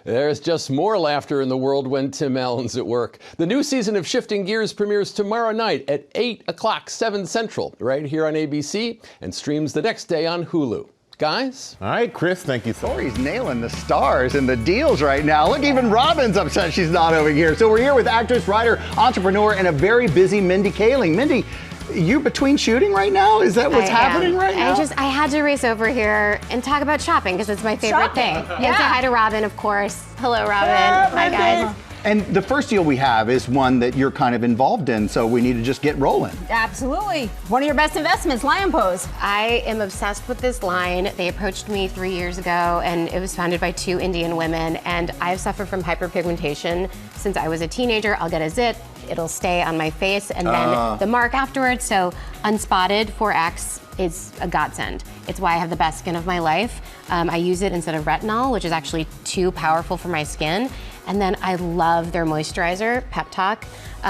There's just more laughter in the world when Tim Allen's at work. The new season of Shifting Gears premieres tomorrow night at 8 o'clock, 7 Central, right here on ABC, and streams the next day on Hulu. Guys? All right, Chris, thank you so much. Corey's nailing the stars and the deals right now. Look, even Robin's upset she's not over here. So we're here with actress, writer, entrepreneur, and a very busy Mindy Kaling. Mindy, you between shooting right now? Is that what's happening right now? I had to race over here and talk about shopping because it's my favorite thing. And say hi to Robin, of course. Hello, Robin. Hi, guys. And the first deal we have is one that you're kind of involved in, so we need to just get rolling. Absolutely. One of your best investments, Lion Pose. I am obsessed with this line. They approached me 3 years ago, and it was founded by 2 Indian women, and I've suffered from hyperpigmentation since I was a teenager. I'll get a zit, it'll stay on my face, and then the mark afterwards. So Unspotted 4X is a godsend. It's why I have the best skin of my life. I use it instead of retinol, which is actually too powerful for my skin. And then I love their moisturizer, Pep Talk.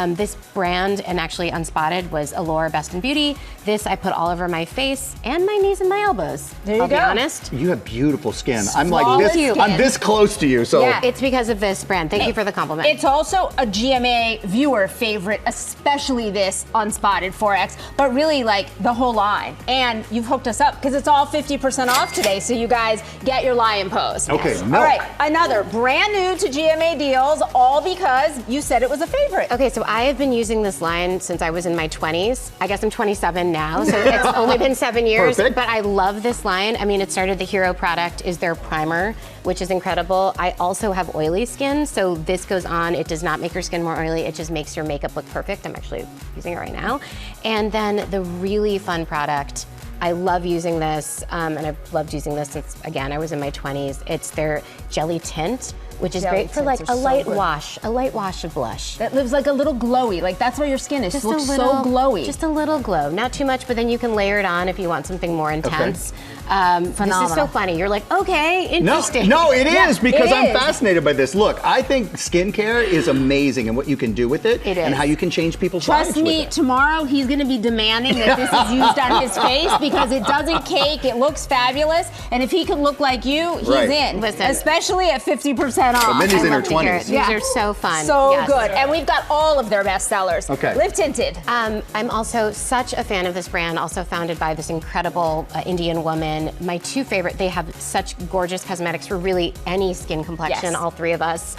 This brand, and actually Unspotted, was Allure Best in Beauty. This I put all over my face and my knees and my elbows. There you I'll go. be honest. You have beautiful skin. I'm like this. I'm this close to you. So yeah, it's because of this brand. Thank you for the compliment. It's also a GMA viewer favorite, especially this Unspotted 4X, but really like the whole line. And you've hooked us up because it's all 50% off today, so you guys get your Lion Pose. Okay, All right, another brand new to GMA deals, all because you said it was a favorite. Okay, so I have been using this line since I was in my 20s. I guess I'm 27 now, so it's only been 7 years. Perfect. But I love this line. I mean, it started, the hero product is their primer, which is incredible. I also have oily skin, so this goes on. It does not make your skin more oily. It just makes your makeup look perfect. I'm actually using it right now. And then the really fun product, I love using this, and I've loved using this since, again, I was in my 20s. It's their Jelly Tint, which is great for like a light wash of blush. That lives like a little glowy, like that's where your skin is. Just It looks a little, so glowy. Just a little glow, not too much, but then you can layer it on if you want something more intense. This is so funny. You're like, okay, interesting. No, it is, because it I'm is. fascinated by this. Look, I think skincare is amazing and what you can do with it, and how you can change people's lives Trust me, with it. tomorrow he's going to be demanding that this is used on his face because it doesn't cake, it looks fabulous, and if he can look like you, he's in. Listen. Especially at 50% off. But Mindy's I in her love to hear it. 20s. These are so fun. So Yes. good. And we've got all of their best sellers. Okay. Lip Tinted. I'm also such a fan of this brand, also founded by this incredible Indian woman. My 2 favorite, they have such gorgeous cosmetics for really any skin complexion, Yes. all 3 of us.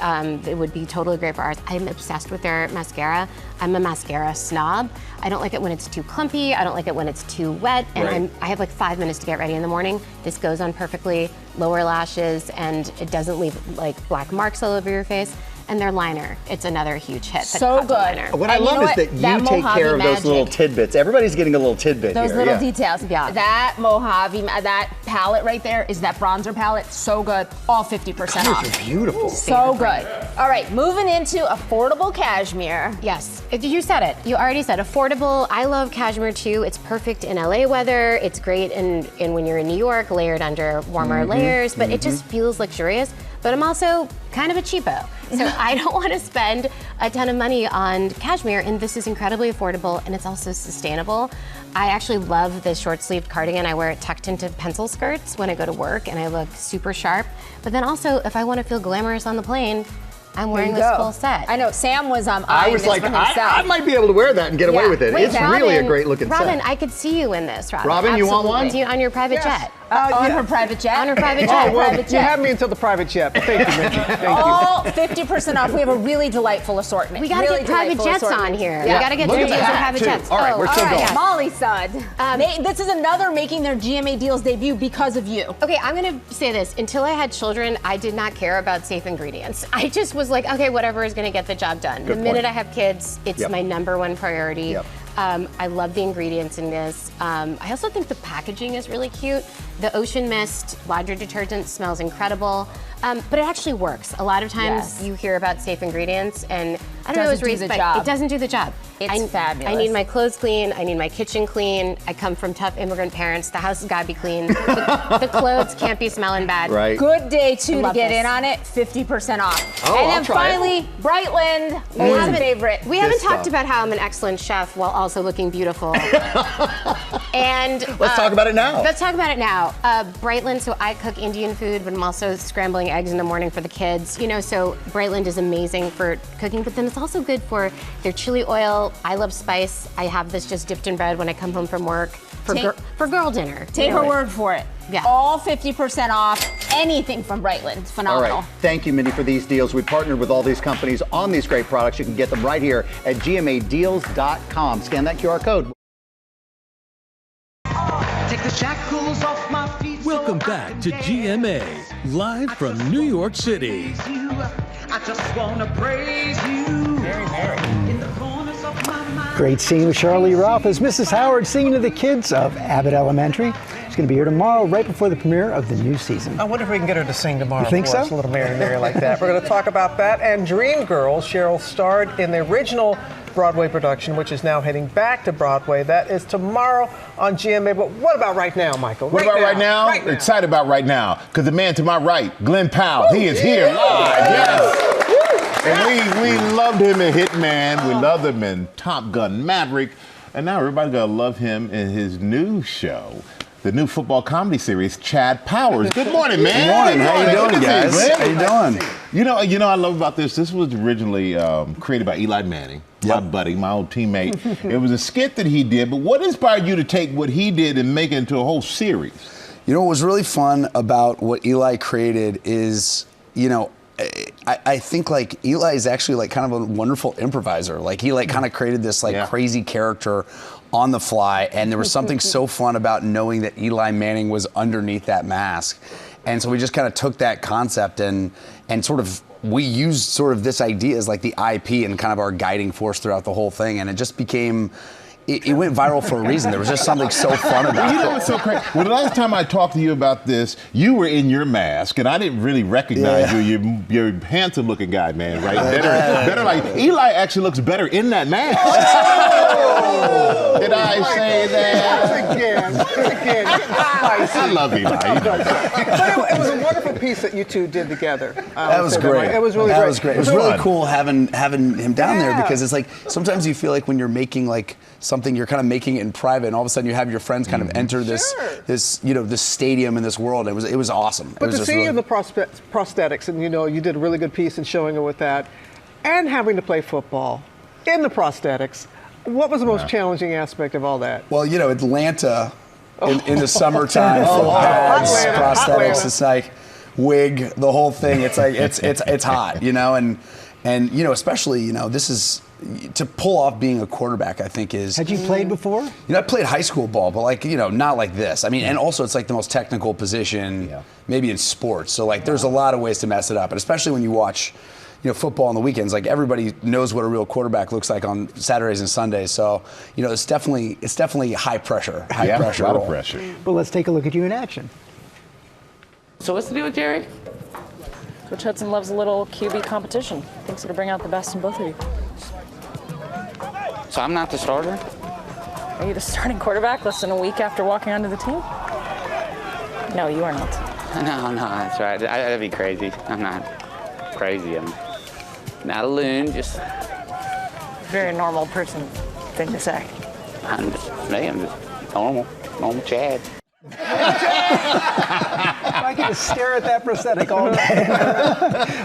It would be totally great for ours. I'm obsessed with their mascara. I'm a mascara snob. I don't like it when it's too clumpy. I don't like it when it's too wet. And I have like 5 minutes to get ready in the morning. This goes on perfectly, lower lashes, and it doesn't leave like black marks all over your face. and their liner. It's another huge hit. So good. What I love is that you take care of those little tidbits. Everybody's getting a little tidbit Those here. little details. Yeah. That Mojave, that palette right there is that bronzer palette. So good. All 50% off. Those are beautiful. So good. All right, moving into affordable cashmere. Yes, you said it. You already said affordable. I love cashmere too. It's perfect in LA weather. It's great in when you're in New York, layered under warmer layers, but it just feels luxurious. But I'm also kind of a cheapo. So I don't want to spend a ton of money on cashmere, and this is incredibly affordable, and it's also sustainable. I actually love this short-sleeved cardigan. I wear it tucked into pencil skirts when I go to work, and I look super sharp. But then also, if I want to feel glamorous on the plane, I'm wearing this full set. I know, Sam was I was like, I might be able to wear that and get away with it. Wait, it's really a great looking set. Robin, I could see you in this, Robin. Robin, you want one? On your private jet. On her private jet? On her private jet. Private jet. You have me until the private jet. Thank you, Mickey. Thank you. All 50% off. We have a really delightful assortment. We gotta get private jets on here. Yeah. We gotta get deals on private jets. All right, we're still going. Yeah. Molly Sud. This is another making their GMA deals debut because of you. Okay, I'm gonna say this. Until I had children, I did not care about safe ingredients. I just was like, okay, whatever is gonna get the job done. The minute I have kids, it's my #1 priority. I love the ingredients in this. I also think the packaging is really cute. The Ocean Mist laundry detergent smells incredible, but it actually works. A lot of times you hear about safe ingredients and I don't know Doesn't do the job. it doesn't do the job. It's fabulous. I need my clothes clean. I need my kitchen clean. I come from tough immigrant parents. The house has got to be clean. The clothes can't be smelling bad. Right. Good day too to get this. in on it. 50% off. Oh, and I'll then try finally, Brightland. My favorite. We haven't Good talked stuff. about how I'm an excellent chef while also looking beautiful. And Let's talk about it now. Let's talk about it now. Brightland, so I cook Indian food, but I'm also scrambling eggs in the morning for the kids. You know, so Brightland is amazing for cooking, but then it's also good for their chili oil. I love spice. I have this just dipped in bread when I come home from work for girl dinner. Take her word for it. Yeah. All 50% off anything from Brightland. It's phenomenal. All right. Thank you, Mindy, for these deals. We partnered with all these companies on these great products. You can get them right here at gmadeals.com. Scan that QR code. Take the shackles off my feet. Welcome back to GMA, live from New York City. I just wanna praise you. In the corners of my mind. Great scene with Charlie Ralph as Mrs. Howard singing to the kids of Abbott Elementary. She's going to be here tomorrow, right before the premiere of the new season. I wonder if we can get her to sing tomorrow. You think for us, so? A little Mary like that. We're going to talk about that. And Dreamgirls, Cheryl starred in the original Broadway production, which is now heading back to Broadway. That is tomorrow on GMA. But what about right now, Michael? What about right now? Excited about right now, because the man to my right, Glen Powell, he is here live. Yes. And we loved him in Hitman. We loved him in Top Gun Maverick. And now everybody's going to love him in his new show, the new football comedy series, Chad Powers. Good morning, man. Good morning. How you doing, guys? How you doing? You know, I love about this. This was originally created by Eli Manning, my buddy, my old teammate. It was a skit that he did, but what inspired you to take what he did and make it into a whole series? You know, what was really fun about what Eli created is, you know, I think like Eli is actually like kind of a wonderful improviser. Like he like kind of created this like crazy character on the fly, and there was something so fun about knowing that Eli Manning was underneath that mask. And so we just kind of took that concept and sort of we used sort of this idea as like the IP and kind of our guiding force throughout the whole thing, and it just became it went viral for a reason. There was just something so fun about it. You know what's so crazy? Well, the last time I talked to you about this, you were in your mask, and I didn't really recognize you. You're a handsome-looking guy, man, right? Better like Eli actually looks better in that mask. Did I say that? Again. I love Eli. But it was a wonderful piece that you two did together. That was great. It was really great. That was great. It was really cool having him down there, because it's like sometimes you feel like when you're making like something, you're kind of making it in private, and all of a sudden you have your friends kind of enter this you know, this stadium in this world. It was awesome. But to see you in the prosthetics, and you know, you did a really good piece in showing it with that, and having to play football in the prosthetics. What was the most challenging aspect of all that? Well, you know, Atlanta in the summertime, full pads, prosthetics. It's like wig, the whole thing. It's like it's hot, you know, and you know, especially, you know, this is to pull off being a quarterback, I think is. Had you played before? You know, I played high school ball, but like, you know, not like this. I mean, and also it's like the most technical position maybe in sports. So like there's a lot of ways to mess it up, and especially when you watch, football on the weekends. Like everybody knows what a real quarterback looks like on Saturdays and Sundays. So, it's definitely high pressure. A lot of pressure. Well, let's take a look at you in action. So what's the deal with Jerry? Coach Hudson loves a little QB competition. Thinks it'll bring out the best in both of you. So I'm not the starter? Are you the starting quarterback less than a week after walking onto the team? No, you are not. No, that's right. That'd be crazy. I'm not crazy. I'm not a loon, just... Very normal person thing to say. I'm just normal Chad. I can just stare at that prosthetic all day.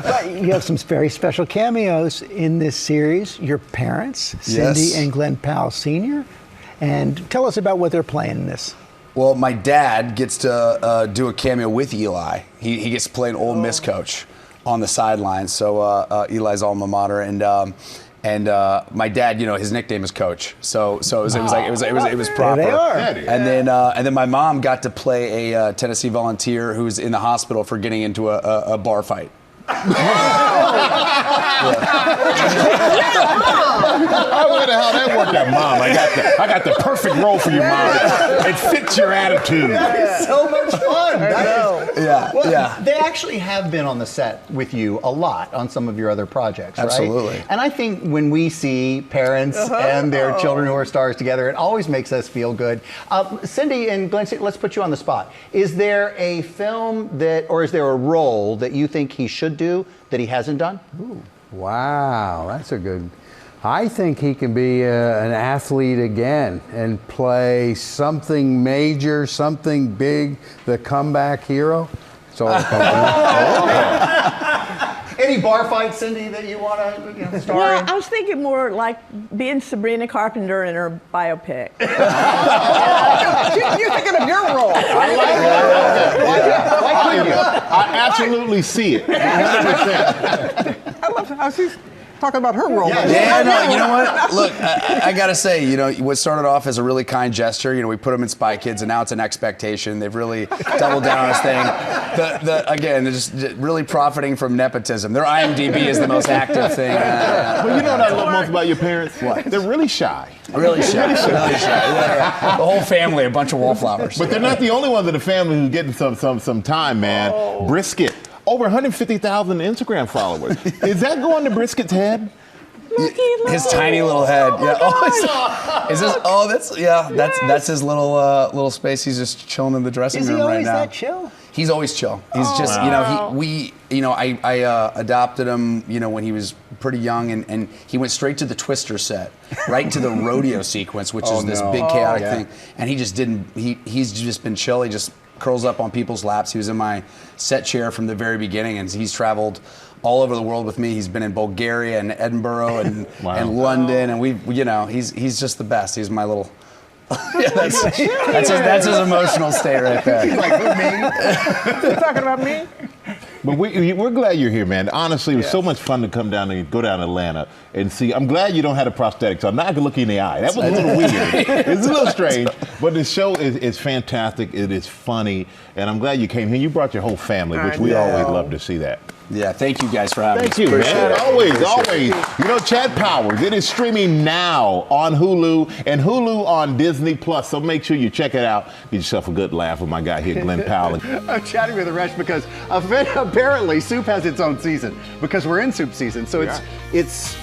But you have some very special cameos in this series. Your parents, Cindy and Glen Powell Sr. And tell us about what they're playing in this. Well, my dad gets to do a cameo with Eli. He gets to play an Ole Miss coach on the sidelines. So Eli's alma mater, and my dad, his nickname is Coach. So it was proper. There they are. And then my mom got to play a Tennessee volunteer who's in the hospital for getting into a bar fight. I wonder how that worked out, Mom. I got the perfect role for you, Mom. It fits your attitude. That is so much fun. Yeah. They actually have been on the set with you a lot on some of your other projects, right? Absolutely. And I think when we see parents and their children who are stars together, it always makes us feel good. Cindy and Glen, let's put you on the spot. Is there a film or is there a role that you think he should do that he hasn't done? Ooh, wow, that's a good. I think he can be an athlete again and play something major, something big, the comeback hero. It's all Any bar fights, Cindy, that you want to star Well, in? I was thinking more like being Sabrina Carpenter in her biopic. You're thinking of your role. I like it. I absolutely see it. 100%. I love how she's talking about her role. Yeah, no, you know what? Look, I gotta say, what started off as a really kind gesture, we put them in Spy Kids, and now it's an expectation. They've really doubled down on this thing. Again, they're just really profiting from nepotism. Their IMDb is the most active thing. But you know what I love most about your parents? What? They're really shy. Really shy. The whole family, a bunch of wallflowers. But they're not the only ones in the family who's getting some time, man. Brisket. Over 150,000 Instagram followers. Is that going to Brisket's head? His tiny little head. That's his little space. He's just chilling in the dressing room right now. Is he always that chill? He's always chill. He's just, I adopted him, when he was pretty young, and he went straight to the Twister set, right to the rodeo sequence, which is this big chaotic thing. And he just he's just been chill. He just curls up on people's laps. He was in my set chair from the very beginning, and he's traveled all over the world with me. He's been in Bulgaria and Edinburgh and London, and he's just the best. He's my little. That's his emotional state right there. He's like, who, me? You talking about me? But we're glad you're here, man. Honestly, it was so much fun to come down and go down to Atlanta and see. I'm glad you don't have a prosthetic, so I'm not going to look you in the eye. That was a little weird. It's a little strange. But the show is fantastic. It is funny. And I'm glad you came here. You brought your whole family, which we always love to see that. Yeah, thank you guys for having us. Thank you, man. Always. Chad Powers, it is streaming now on Hulu and Hulu on Disney Plus. So make sure you check it out. Get yourself a good laugh with my guy here, Glen Powell. I'm chatting with Aresh because apparently Soup has its own season because we're in Soup season. So it's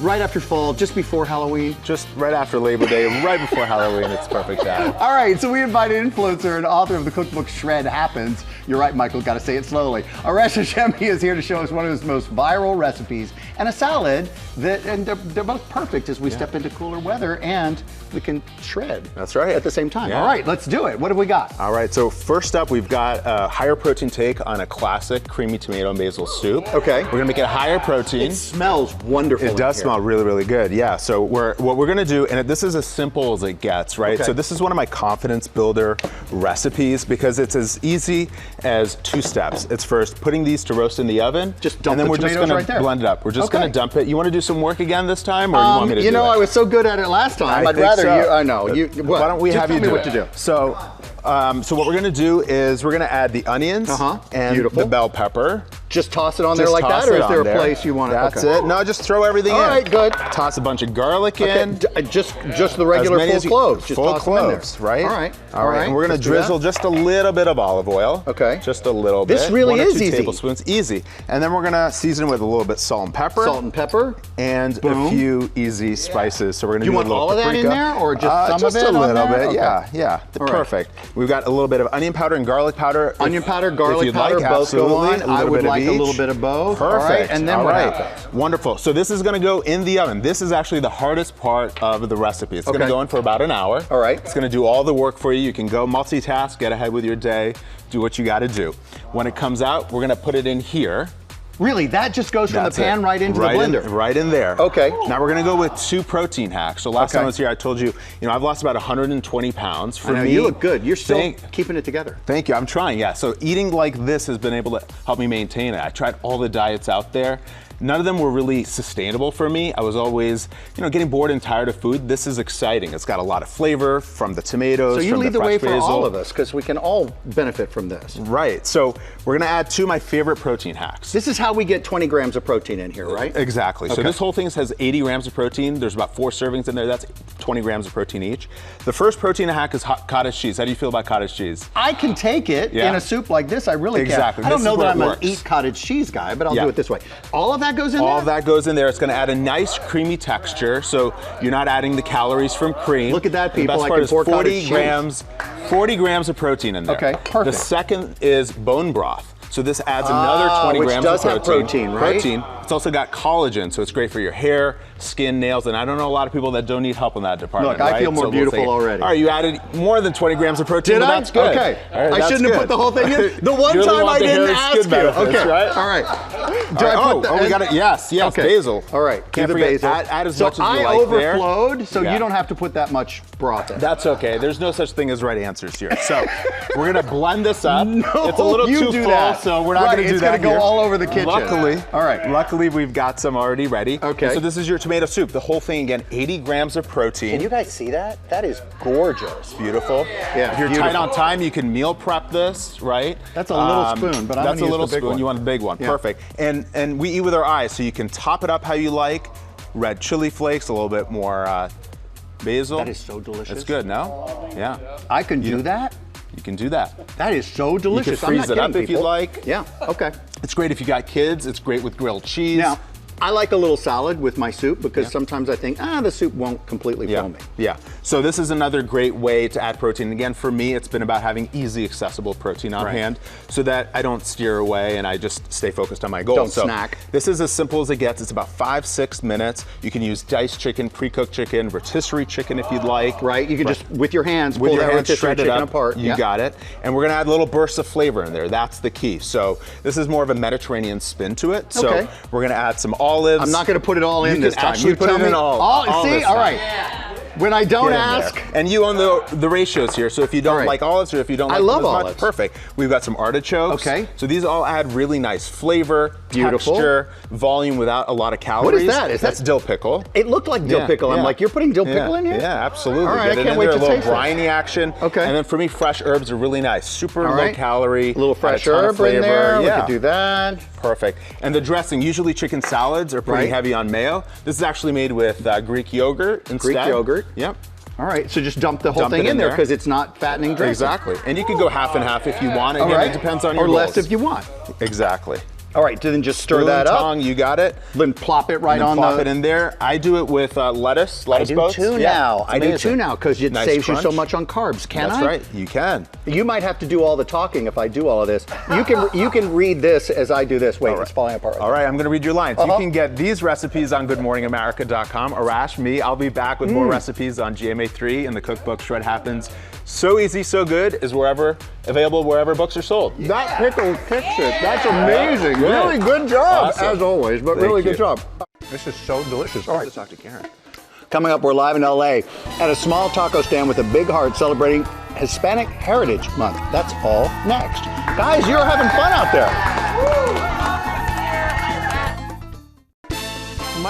right after fall, just before Halloween. Just right after Labor Day, right before Halloween. It's perfect time. All right, so we invited influencer and author of the cookbook Shred Happens. You're right, Michael, got to say it slowly. Aresh Hashemi is here to show us one of his most viral recipes and a salad and they're both perfect as we step into cooler weather and we can shred. That's right. At the same time. Yeah. All right, let's do it. What have we got? All right, so first up, we've got a higher protein take on a classic creamy tomato and basil soup. Okay. We're gonna make it higher protein. It smells wonderful. It does smell really, really good. Yeah, so what we're gonna do, and this is as simple as it gets, right? Okay. So this is one of my confidence builder recipes because it's as easy as 2 steps. It's first putting these to roast in the oven. Just dump and then the we're just tomatoes gonna right there. blend it up. We're just gonna dump it. You wanna do some work again this time, or you want me to do it? I was so good at it last time. I'd rather you. I know. Why don't we have you do what to do? So what we're gonna do is we're gonna add the onions and Beautiful. the bell pepper. Just toss it on there like that, or is there a place you want it? That's it. No, just throw everything in. All right, good. Toss a bunch of garlic in. Just the regular full cloves. Just full toss them in there. cloves, right? All right. And we're going to drizzle just a little bit of olive oil. Okay. Just a little bit. This really 1 or is 2 easy. tablespoons. Easy. And then we're going to season with a little bit salt and pepper. Salt and pepper. And a few easy spices. So we're going to Do do you a want little all of that in paprika. there, or just some just of it? a little on there? bit. Okay. Yeah. All right. Perfect. We've got a little bit of onion powder and garlic powder. Onion powder, garlic you'd powder, like, both go on. absolutely. I would like a each. little bit of both. Perfect. All right. And then what happens? Wonderful. So this is going to go in the oven. This is actually the hardest part of the recipe. It's going to go in for about an hour. All right. It's going to do all the work for you. You can go multitask, get ahead with your day, do what you got to do. When it comes out, we're going to put it in here. Really, that just goes from the pan right into the blender? Right in there. Okay. Now we're gonna go with 2 protein hacks. So last time I was here, I told you, I've lost about 120 pounds. For me, you look good. You're still keeping it together. Thank you, I'm trying, yeah. So eating like this has been able to help me maintain it. I tried all the diets out there. None of them were really sustainable for me. I was always, getting bored and tired of food. This is exciting. It's got a lot of flavor from the tomatoes, So you from lead the the way fresh for basil. all of us, because we can all benefit from this. Right, so we're gonna add 2 of my favorite protein hacks. This is how we get 20 grams of protein in here, right? Exactly. So Okay. this whole thing has 80 grams of protein. There's about 4 servings in there. That's 20 grams of protein each. The first protein hack is hot cottage cheese. How do you feel about cottage cheese? I can take it in a soup like this. I really Exactly. can. I don't This know is that where I'm it an works. eat cottage cheese guy, but I'll Yeah. do it this way. All of that goes in there? All of that goes in there. It's going to add a nice creamy texture, so you're not adding the calories from cream. Look at that, The people. best I part can is pour 40 cottage cheese. grams, 40 grams of protein in there. Okay, perfect. The second is bone broth. So this adds another 20 which grams does of have protein. protein, right? It's also got collagen, so it's great for your hair, skin, nails, and I don't know a lot of people that don't need help in that department. Look, I right? feel more So beautiful say, already. All right, you added more than 20 grams of protein. Did but I? That's good. Okay. All right, I that's shouldn't have good. put the whole thing in. The one You really time want I the didn't Harris ask Good you. benefits, Okay. right? All right. All right. We got it. Yes, Okay. basil. All right. Can't do the forget, basil. add as so much as you I like there. overflowed, so Yeah. you don't have to put that much broth in. That's okay. There's no such thing as right answers here. So we're gonna blend this up. No, it's a little you too do full, that. so we're not Right, gonna do it's that gonna here. go all over the kitchen. Luckily, we've got some already ready. Okay. And so this is your tomato soup. The whole thing again, 80 grams of protein. Can you guys see that? That is gorgeous. Beautiful. Yeah, If you're beautiful. tight on time, you can meal prep this, right? That's a little spoon, but I'm that's gonna a use little the big spoon. one. You want the big one. Yeah. Perfect. And we eat with our eyes, so you can top it up how you like. Red chili flakes, a little bit more basil. That is so delicious. It's good, no? Yeah. I can do that? You can do that. That is so delicious. You can freeze I'm it not up kidding, if you people. like. Yeah, okay. It's great if you got kids. It's great with grilled cheese. Now, I like a little salad with my soup because sometimes I think, the soup won't completely fill me. Yeah. So this is another great way to add protein. Again, for me, it's been about having easy, accessible protein on hand so that I don't steer away and I just stay focused on my goals. Don't so snack. This is as simple as it gets. It's about 5-6 minutes. You can use diced chicken, pre-cooked chicken, rotisserie chicken if you'd like. Right, you can just, with your hands, with pull your that hands, rotisserie shred it chicken up. apart. You got it. And we're gonna add little bursts of flavor in there. That's the key. So this is more of a Mediterranean spin to it. So Okay. we're gonna add some olives. I'm not going to put it all in You this can time. actually You put tell it in me. all See, this all time. right. When I don't Get in ask. there. And you own the ratios here, so if you don't like olives or if you don't I like love them as much, olives. perfect. We've got some artichokes. Okay. So these all add really nice flavor, Beautiful. texture, volume without a lot of calories. What is that? Is That's that dill pickle. It looked like dill pickle. I'm like, you're putting dill pickle in here? Yeah, absolutely. All right, Get I it can't in wait there, to a little taste this. briny action. Okay. And then for me, fresh herbs are really nice. Super All low right. calorie. A little fresh add a ton of herb in flavor. there. Yeah. We could do that. Perfect. And the dressing, usually chicken salads are pretty Right. heavy on mayo. This is actually made with Greek yogurt instead. Greek yogurt. Yep. All right, so just dump the whole Dump thing it in there because it's not fattening dressing. Exactly. And you can go half and half if you want. All Again, right. it depends on your Or less goals. if you want. Exactly. All right, then just stir Spoon, that up. tongue, you got it. Then plop it right And then on plop the. it in there. I do it with lettuce I do boats. too Yeah, now. it's I do amazing. too now because it Nice saves you so crunch. much on carbs. Can That's I? right. You can. You might have to do all the talking if I do all of this. You can read this as I do this. Wait, it's falling apart. All right, I'm going to read your lines. Uh-huh. You can get these recipes on GoodMorningAmerica.com. Arash, me, I'll be back with more recipes on GMA3 and the cookbook Shred Happens. So easy, so good is available wherever books are sold. That pickle kicks it. That's amazing. Good. Really good job, Awesome. as always, but Thank really you. good job. This is so delicious. All right. Let's talk to Karen. Coming up, we're live in LA at a small taco stand with a big heart celebrating Hispanic Heritage Month. That's all next. Guys, you're having fun out there.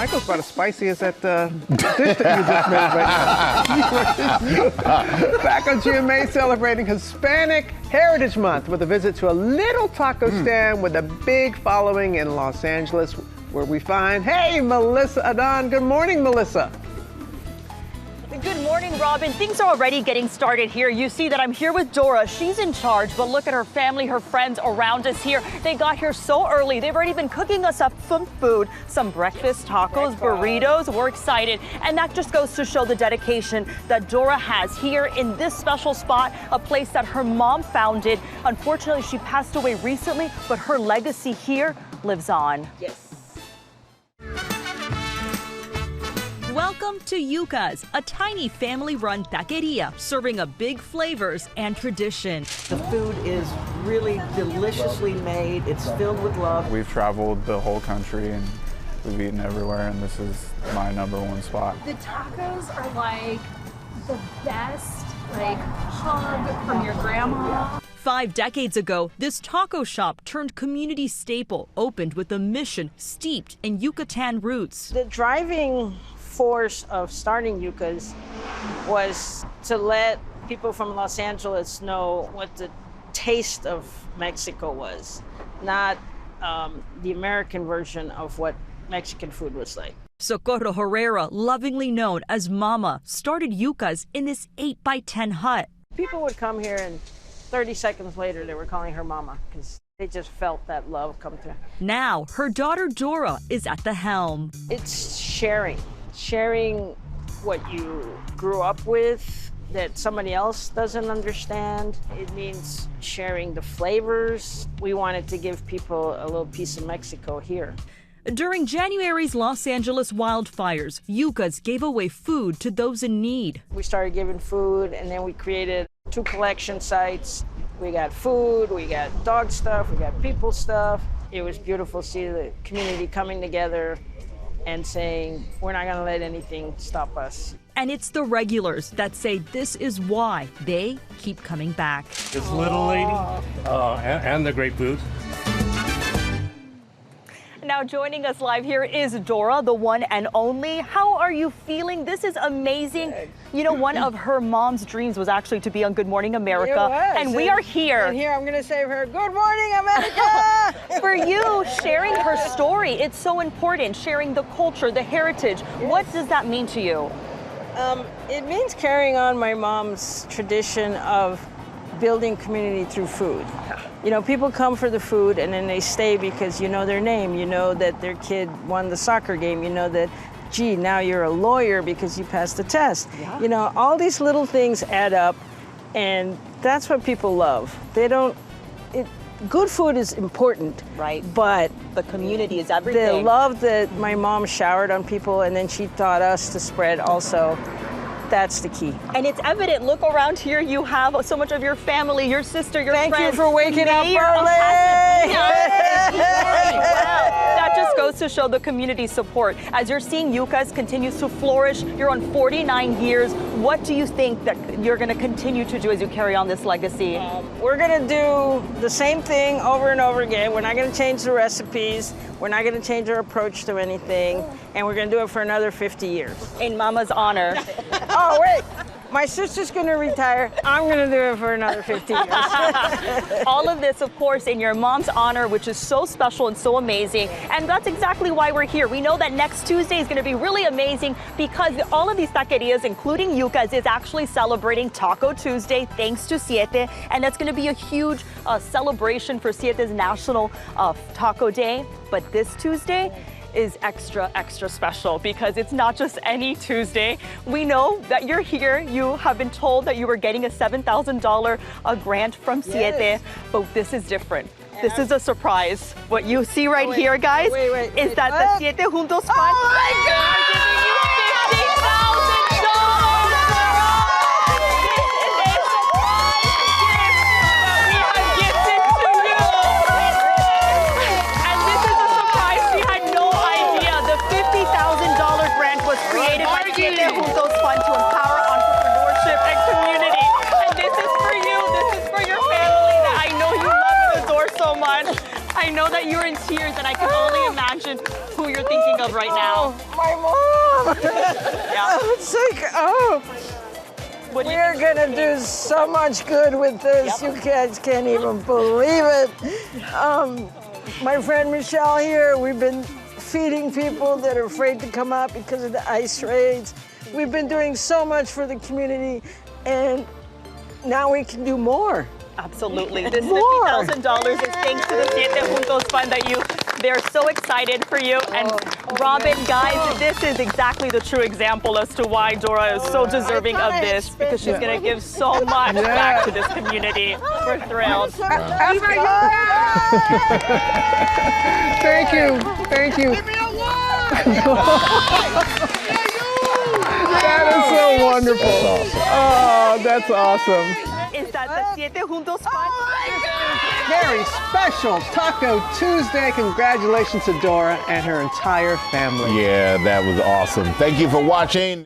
Michael's about as spicy as that dish that you just made right now. Back on GMA, celebrating Hispanic Heritage Month with a visit to a little taco stand with a big following in Los Angeles, where we find, hey, Melissa Adan. Good morning, Melissa. Good morning, Robin. Things are already getting started here. You see that I'm here with Dora. She's in charge, but look at her family, her friends around us here. They got here so early. They've already been cooking us up some food, some breakfast tacos, burritos. We're excited. And that just goes to show the dedication that Dora has here in this special spot, a place that her mom founded. Unfortunately, she passed away recently, but her legacy here lives on. Yes. Welcome to Yuca's, a tiny family-run taqueria serving up big flavors and tradition. The food is really deliciously made. It's filled with love. We've traveled the whole country and we've eaten everywhere, and this is my #1 spot. The tacos are like the best, hug from your grandma. 5 decades ago, this taco shop turned community staple, opened with a mission steeped in Yucatan roots. The driving force of starting Yuca's was to let people from Los Angeles know what the taste of Mexico was, not the American version of what Mexican food was like. Socorro Herrera, lovingly known as Mama, started Yuca's in this 8x10 hut. People would come here and 30 seconds later they were calling her Mama because they just felt that love come through. Now, her daughter Dora is at the helm. It's sharing what you grew up with that somebody else doesn't understand. It means sharing the flavors. We wanted to give people a little piece of Mexico here. During January's Los Angeles wildfires, Yuca's gave away food to those in need. We started giving food, and then we created 2 collection sites. We got food, we got dog stuff, we got people stuff. It was beautiful to see the community coming together and saying, we're not gonna let anything stop us. And it's the regulars that say this is why they keep coming back. This little lady and the great food. Now joining us live here is Dora, the one and only. How are you feeling? This is amazing. You know, one of her mom's dreams was actually to be on Good Morning America. It was. And we are here. And here I'm going to say for her, Good Morning America! For you, sharing her story, it's so important. Sharing the culture, the heritage. Yes. What does that mean to you? It means carrying on my mom's tradition of building community through food. You know, people come for the food and then they stay because you know their name, you know that their kid won the soccer game, you know that, gee, now you're a lawyer because you passed the test. Yeah. You know, all these little things add up, and that's what people love. Good food is important, right? But the community is everything. The love that my mom showered on people and then she taught us to spread also. That's the key. And it's evident. Look around here. You have so much of your family, your sister, your friends. Thank you for waking up early. That just goes to show the community support. As you're seeing Yuca's continues to flourish, you're on 49 years. What do you think that you're going to continue to do as you carry on this legacy? We're going to do the same thing over and over again. We're not going to change the recipes. We're not going to change our approach to anything. And we're going to do it for another 50 years. In Mama's honor. Oh, wait. My sister's going to retire. I'm going to do it for another 50 years. All of this, of course, in your mom's honor, which is so special and so amazing. And that's exactly why we're here. We know that next Tuesday is going to be really amazing because all of these taquerias, including Yuca's, is actually celebrating Taco Tuesday thanks to Siete. And that's going to be a huge celebration for Siete's National Taco Day. But this Tuesday is extra special because it's not just any Tuesday. We know that you're here. You have been told that you were getting a $7,000 grant from Siete, yes. But this is different. This is a surprise. What you see right here, guys, is that the Siete Juntos Fund. Oh my God! I know that you're in tears, and I can only imagine who you're thinking of right now? My mom. It's like, we're gonna do so much good with this. You guys can't even believe it. My friend Michelle here, we've been feeding people that are afraid to come out because of the ice raids. We've been doing so much for the community, and now we can do more. Absolutely. This $50,000 is thanks to the Siete Juntos Fund that they're so excited for you. And Robin, guys, this is exactly the true example as to why Dora is so deserving of this, because she's going to give so much back to this community. We're thrilled. Thank you. Thank you. That is so wonderful. Oh, that's awesome. Is that the Siete Juntos Fund? Very special Taco Tuesday. Congratulations to Dora and her entire family. Yeah, that was awesome. Thank you for watching.